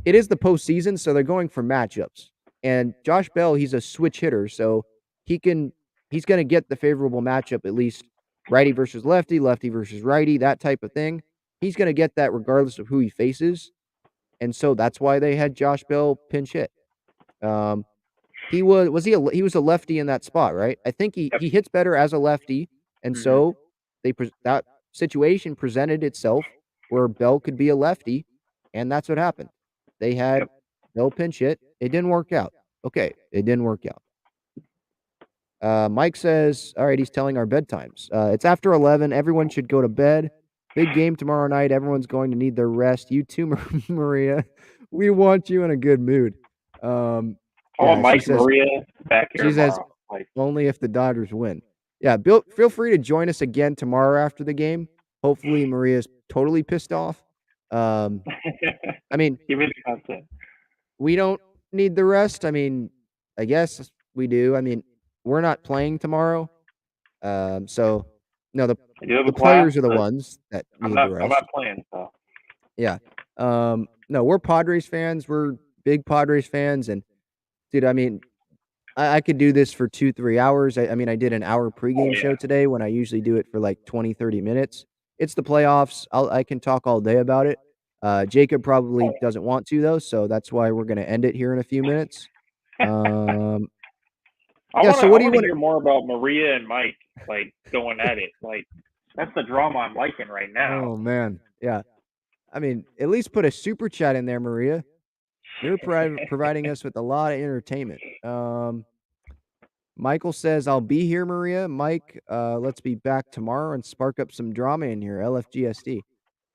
It is the postseason, so they're going for matchups. And Josh Bell, he's a switch hitter, so he's going to get the favorable matchup, at least righty versus lefty, lefty versus righty, that type of thing. He's going to get that regardless of who he faces. And so that's why they had Josh Bell pinch hit. He was a lefty in that spot, right? I think he hits better as a lefty, and so that situation presented itself where Bell could be a lefty, and that's what happened. They had Bell pinch hit. It didn't work out. Okay, it didn't work out. Mike says, all right, he's telling our bedtimes. It's after 11. Everyone should go to bed. Big game tomorrow night. Everyone's going to need their rest. You too, Maria. We want you in a good mood. Mike Maria back here. She says, only if the Dodgers win. Yeah, Bill, feel free to join us again tomorrow after the game. Hopefully Maria's totally pissed off. I mean, Give me the content. we don't need the rest. I mean, I guess we do. I mean, we're not playing tomorrow. So no, I do have a the class, players are the but ones that I'm need the not rest. playing. So Yeah. No, we're Padres fans. We're big Padres fans, and dude, I mean, I could do this for 2-3 hours. I mean, I did an hour oh pregame yeah, show today when I usually do it for like 20-30 minutes. It's the playoffs. I can talk all day about it. Jacob probably doesn't want to though, so that's why we're gonna end it here in a few minutes. Um, yeah. So what I do you want to want? hear more about Maria and Mike like going at it. Like that's the drama I'm liking right now. Oh man, yeah. I mean, at least put a super chat in there, Maria. You're providing us with a lot of entertainment. Michael says, I'll be here, Maria. Mike, let's be back tomorrow and spark up some drama in here. LFGSD.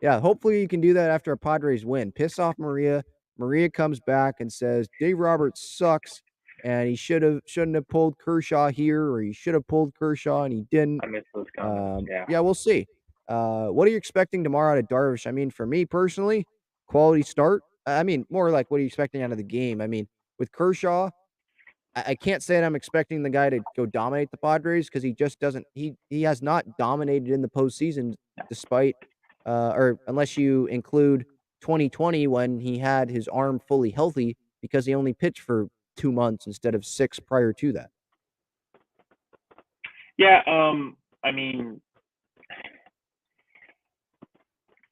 Yeah, hopefully you can do that after a Padres win. Piss off Maria. Maria comes back and says, Dave Roberts sucks and he shouldn't have pulled Kershaw here, or he should have pulled Kershaw and he didn't. I missed those comments. Yeah. Yeah, we'll see. What are you expecting tomorrow out of Darvish? I mean, for me personally, quality start. I mean, more like what are you expecting out of the game? I mean, with Kershaw, I can't say that I'm expecting the guy to go dominate the Padres because he just doesn't. He has not dominated in the postseason, despite or unless you include 2020 when he had his arm fully healthy because he only pitched for 2 months instead of 6 prior to that. Yeah. I mean,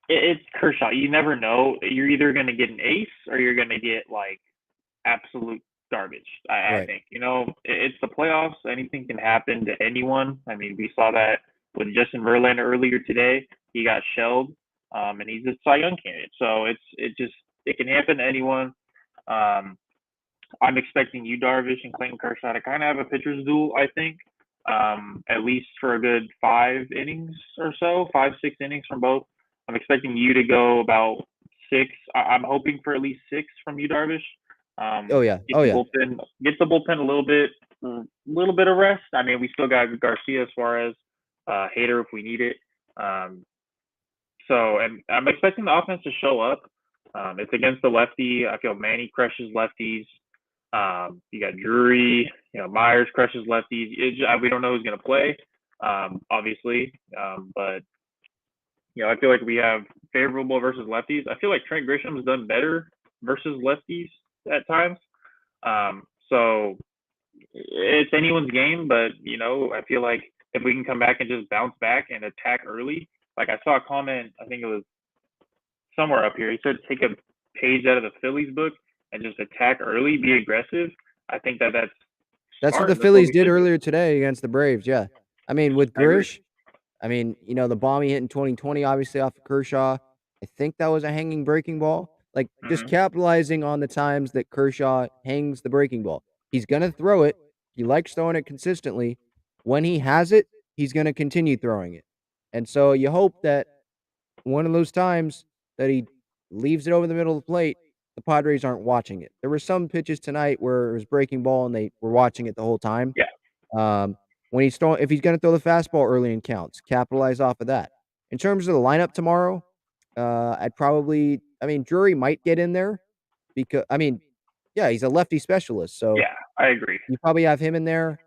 it's Kershaw. You never know. You're either going to get an ace or you're going to get like absolute garbage. I Right. think it's the playoffs. Anything can happen to anyone. I mean, we saw that with Justin Verlander earlier today. He got shelled, and he's a Cy Young candidate. So it can happen to anyone. I'm expecting you, Darvish, and Clayton Kershaw to kind of have a pitcher's duel. I think, at least for a good 5 innings or so, 5-6 innings from both. I'm expecting you to go about 6. I'm hoping for at least 6 from you, Darvish. Oh yeah. Get Oh the yeah. bullpen, get the bullpen a little bit of rest. I mean, we still got Garcia as far as Hader if we need it. And I'm expecting the offense to show up. It's against the lefty. I feel Manny crushes lefties. You got Drury. Myers crushes lefties. We don't know who's going to play, obviously. But I feel like we have favorable versus lefties. I feel like Trent Grisham's done better versus lefties at times. So it's anyone's game, but I feel like if we can come back and just bounce back and attack early, like I saw a comment, I think it was somewhere up here. He said take a page out of the Phillies book and just attack early, be aggressive. I think that's That's what smart. the That's Phillies we did should do. earlier today against the Braves. Yeah. I mean, with I agree. Grish, I mean, the bomb he hit in 2020, obviously off of Kershaw. I think that was a hanging breaking ball. Like just Mhm. capitalizing on the times that Kershaw hangs the breaking ball. He's gonna throw it. He likes throwing it consistently. When he has it, he's gonna continue throwing it. And so you hope that one of those times that he leaves it over the middle of the plate, the Padres aren't watching it. There were some pitches tonight where it was breaking ball and they were watching it the whole time. Yeah. When if he's going to throw the fastball early in counts, capitalize off of that. In terms of the lineup tomorrow, Drury might get in there because, yeah, he's a lefty specialist. So Yeah, I agree. you probably have him in there.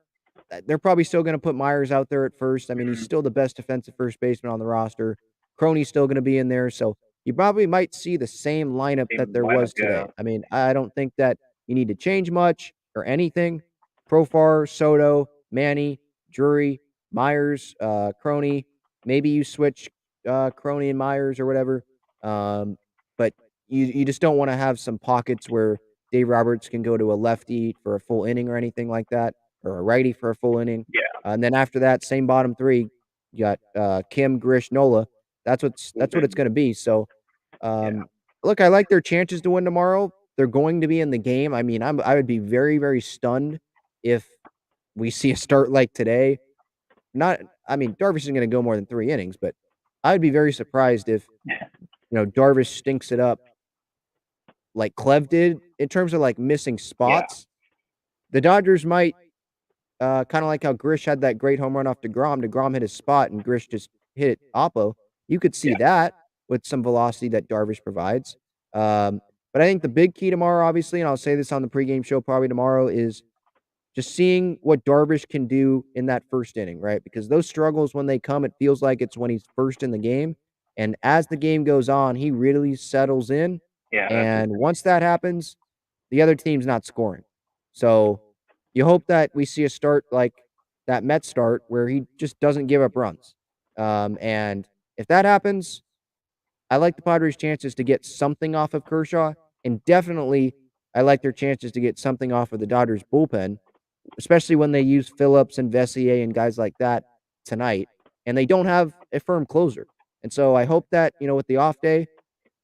They're probably still going to put Myers out there at first. I mean, he's Mhm. still the best defensive first baseman on the roster. Crony's still going to be in there. So you probably might see the same lineup that Same there lineup, was today. yeah. I mean, I don't think that you need to change much or anything. Profar, Soto, Manny, Drury, Myers, Crony. Maybe you switch Crony and Myers or whatever. But you just don't want to have some pockets where Dave Roberts can go to a lefty for a full inning or anything like that, or a righty for a full inning. Yeah. And then after that, same bottom 3, you got Kim, Grish, Nola. That's what it's going to be. So, look, I like their chances to win tomorrow. They're going to be in the game. I mean, I would be very, very stunned if we see a start like today. Darvish isn't going to go more than 3 innings, but I'd be very surprised if Darvish stinks it up like Clev did in terms of like missing spots. The Dodgers might kind of like how Grish had that great home run off DeGrom. DeGrom hit his spot and Grish just hit it oppo. You could see that with some velocity that Darvish provides. But I think the big key tomorrow, obviously, and I'll say this on the pregame show probably tomorrow, is just seeing what Darvish can do in that first inning, right? Because those struggles, when they come, it feels like it's when he's first in the game. And as the game goes on, he really settles in. Yeah, And once that happens, the other team's not scoring. So you hope that we see a start like that Mets start where he just doesn't give up runs. And if that happens, I like the Padres' chances to get something off of Kershaw. And definitely, I like their chances to get something off of the Dodgers bullpen, especially when they use Phillips and Vessier and guys like that tonight, and they don't have a firm closer. And so I hope that, with the off day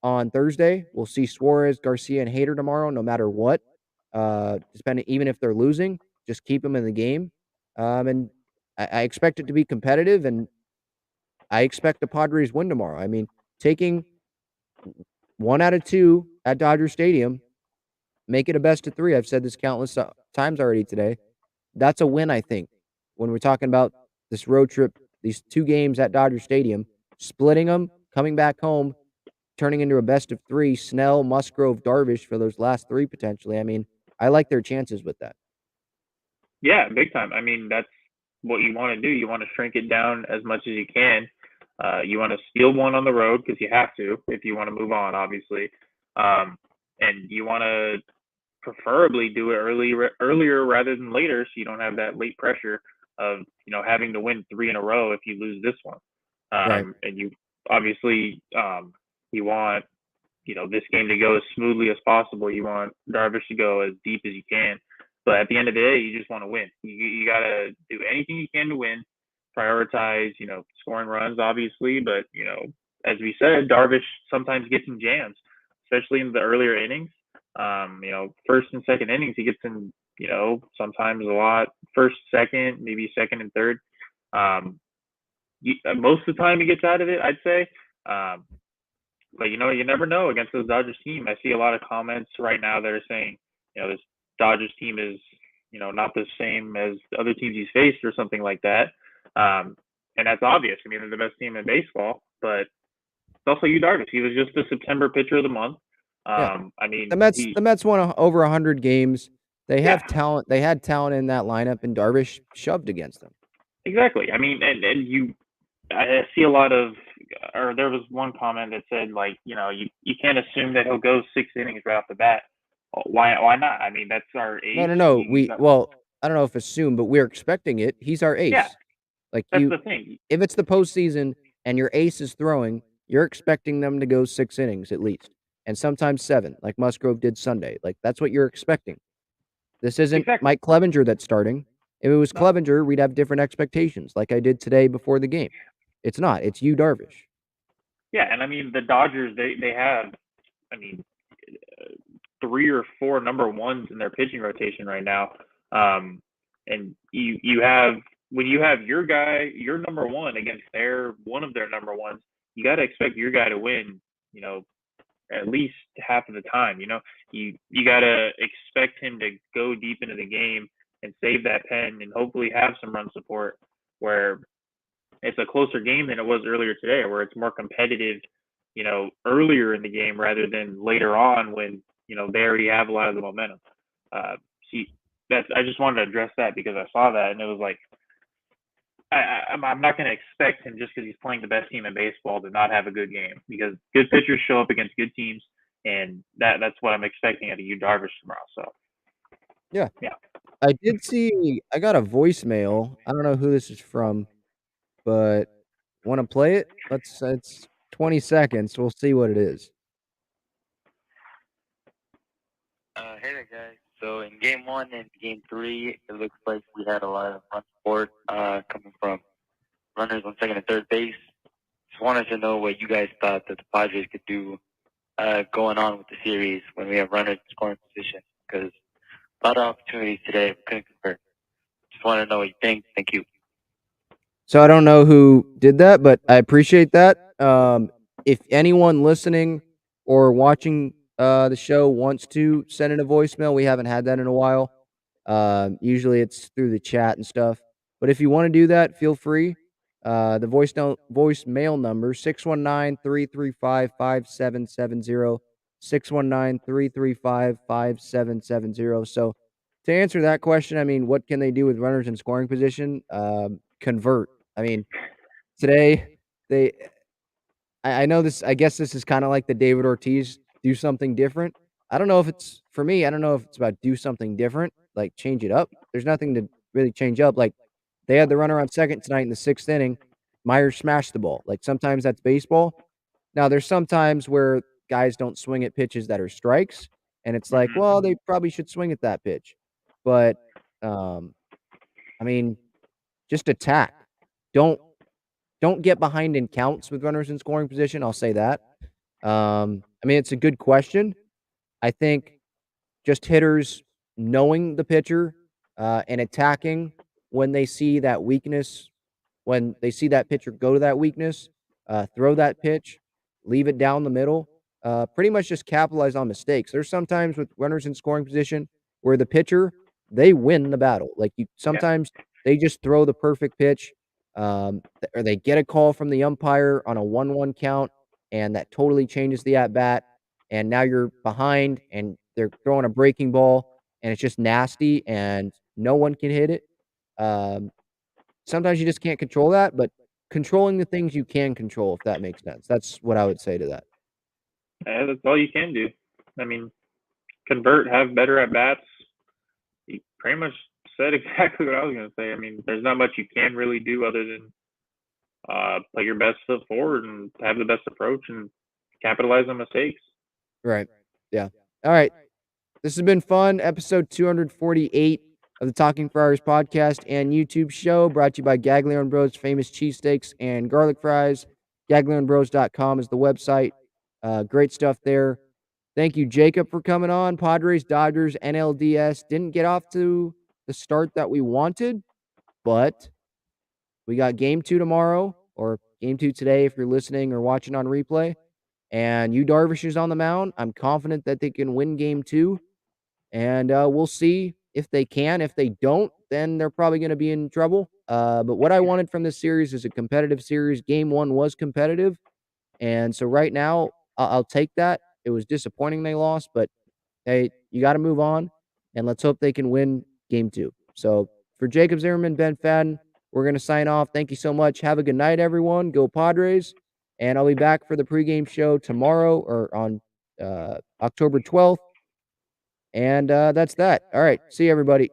on Thursday, we'll see Suarez, Garcia, and Hader tomorrow, no matter what. Depending, even if they're losing, just keep them in the game. And I expect it to be competitive, and I expect the Padres win tomorrow. I mean, taking 1 out of 2 at Dodger Stadium, make it a best of 3. I've said this countless times already today. That's a win, I think, when we're talking about this road trip, these 2 games at Dodger Stadium, splitting them, coming back home, turning into a best of 3, Snell, Musgrove, Darvish for those last 3 potentially. I mean, I like their chances with that. Yeah, big time. I mean, that's what you want to do. You want to shrink it down as much as you can. You want to steal one on the road because you have to if you want to move on, obviously. And you want to preferably do it earlier rather than later, so you don't have that late pressure of having to win 3 in a row if you lose this one. Right. And you obviously you want this game to go as smoothly as possible. You want Darvish to go as deep as you can, but at the end of the day, you just want to win. You got to do anything you can to win. Prioritize scoring runs, obviously, but as we said, Darvish sometimes gets in jams, especially in the earlier innings. First and second innings, he gets in, sometimes a lot. First, second, maybe second and third. Most of the time he gets out of it, I'd say. But you never know against this Dodgers team. I see a lot of comments right now that are saying, this Dodgers team is, not the same as the other teams he's faced or something like that. And that's obvious. I mean, they're the best team in baseball, but it's also Yu Darvish. He was just the September pitcher of the month. I mean, the Mets won over 100 games. They have talent. They had talent in that lineup, and Darvish shoved against them. Exactly. I mean, I see a lot of, or there was one comment that said, like, you can't assume that he'll go 6 innings right off the bat. Why not? I mean, that's our ace. No. I don't know if assume, but we're expecting it. He's our ace. Yeah, like that's the thing. If it's the postseason and your ace is throwing, you're expecting them to go 6 innings at least, and sometimes 7, like Musgrove did Sunday. Like, that's what you're expecting. This isn't Mike Clevenger that's starting. If it was Clevenger, we'd have different expectations, like I did today before the game. It's not. It's Yu Darvish. Yeah, and I mean, the Dodgers, they have, 3 or 4 number ones in their pitching rotation right now. And you have, when you have your guy, your number one against one of their number ones, you got to expect your guy to win, at least half of the time. You got to expect him to go deep into the game and save that pen and hopefully have some run support where it's a closer game than it was earlier today, where it's more competitive, earlier in the game rather than later on when, they already have a lot of the momentum. I just wanted to address that because I saw that and it was like, I'm not going to expect him just because he's playing the best team in baseball to not have a good game, because good pitchers show up against good teams, and that's what I'm expecting out of Yu Darvish tomorrow. So, yeah. I got a voicemail. I don't know who this is from, but want to play it? It's 20 seconds. We'll see what it is. Hey there, guys. So in game 1 and game 3, it looks like we had a lot of run support coming from runners on second and third base. Just wanted to know what you guys thought that the Padres could do going on with the series when we have runners in scoring position, because a lot of opportunities today we couldn't convert. Just want to know what you think. Thank you. So I don't know who did that, but I appreciate that. If anyone listening or watching the show wants to send in a voicemail, we haven't had that in a while. Usually it's through the chat and stuff. But if you want to do that, feel free. The voicemail number 619-335-5770. 619-335-5770. So to answer that question, I mean, what can they do with runners in scoring position? Convert. I mean, today they I know this. I guess this is kind of like the David Ortiz do something different. I don't know if it's for me. I don't know if it's about do something different, like change it up. There's nothing to really change up. Like they had the runner on second tonight in the 6th inning. Myers smashed the ball. Like sometimes that's baseball. Now there's some times where guys don't swing at pitches that are strikes, and it's like, well, they probably should swing at that pitch. But I mean, just attack. Don't don't get behind in counts with runners in scoring position. I'll say that. I mean, it's a good question. I think just hitters knowing the pitcher and attacking when they see that weakness, when they see that pitcher go to that weakness, throw that pitch, leave it down the middle, pretty much just capitalize on mistakes. There's sometimes with runners in scoring position where the pitcher, they win the battle. Like sometimes they just throw the perfect pitch, or they get a call from the umpire on a 1-1 count, and that totally changes the at bat. And now you're behind, and they're throwing a breaking ball, and it's just nasty, and no one can hit it. Sometimes you just can't control that, but controlling the things you can control, if that makes sense. That's what I would say to that. Yeah, that's all you can do. I mean, convert, have better at bats. You pretty much said exactly what I was going to say. I mean, there's not much you can really do other than put your best foot forward and have the best approach and capitalize on mistakes. Right. Yeah. All right. This has been fun. Episode 248 of the Talking Friars podcast and YouTube show, brought to you by GAGLIONE Bros, famous cheesesteaks and garlic fries. GAGLIONEBros.com is the website. Great stuff there. Thank you, Jacob, for coming on. Padres, Dodgers, NLDS. Didn't get off to the start that we wanted, but we got game 2 tomorrow, or game 2 today if you're listening or watching on replay. And Yu Darvish is on the mound. I'm confident that they can win game 2. And we'll see if they can. If they don't, then they're probably going to be in trouble. But what I wanted from this series is a competitive series. Game 1 was competitive. And so right now, I'll take that. It was disappointing they lost, but hey, you got to move on. And let's hope they can win game 2. So for Jacob Zimmerman, Ben Fadden, we're going to sign off. Thank you so much. Have a good night, everyone. Go Padres. And I'll be back for the pregame show tomorrow, or on October 12th. And that's that. All right. See you, everybody.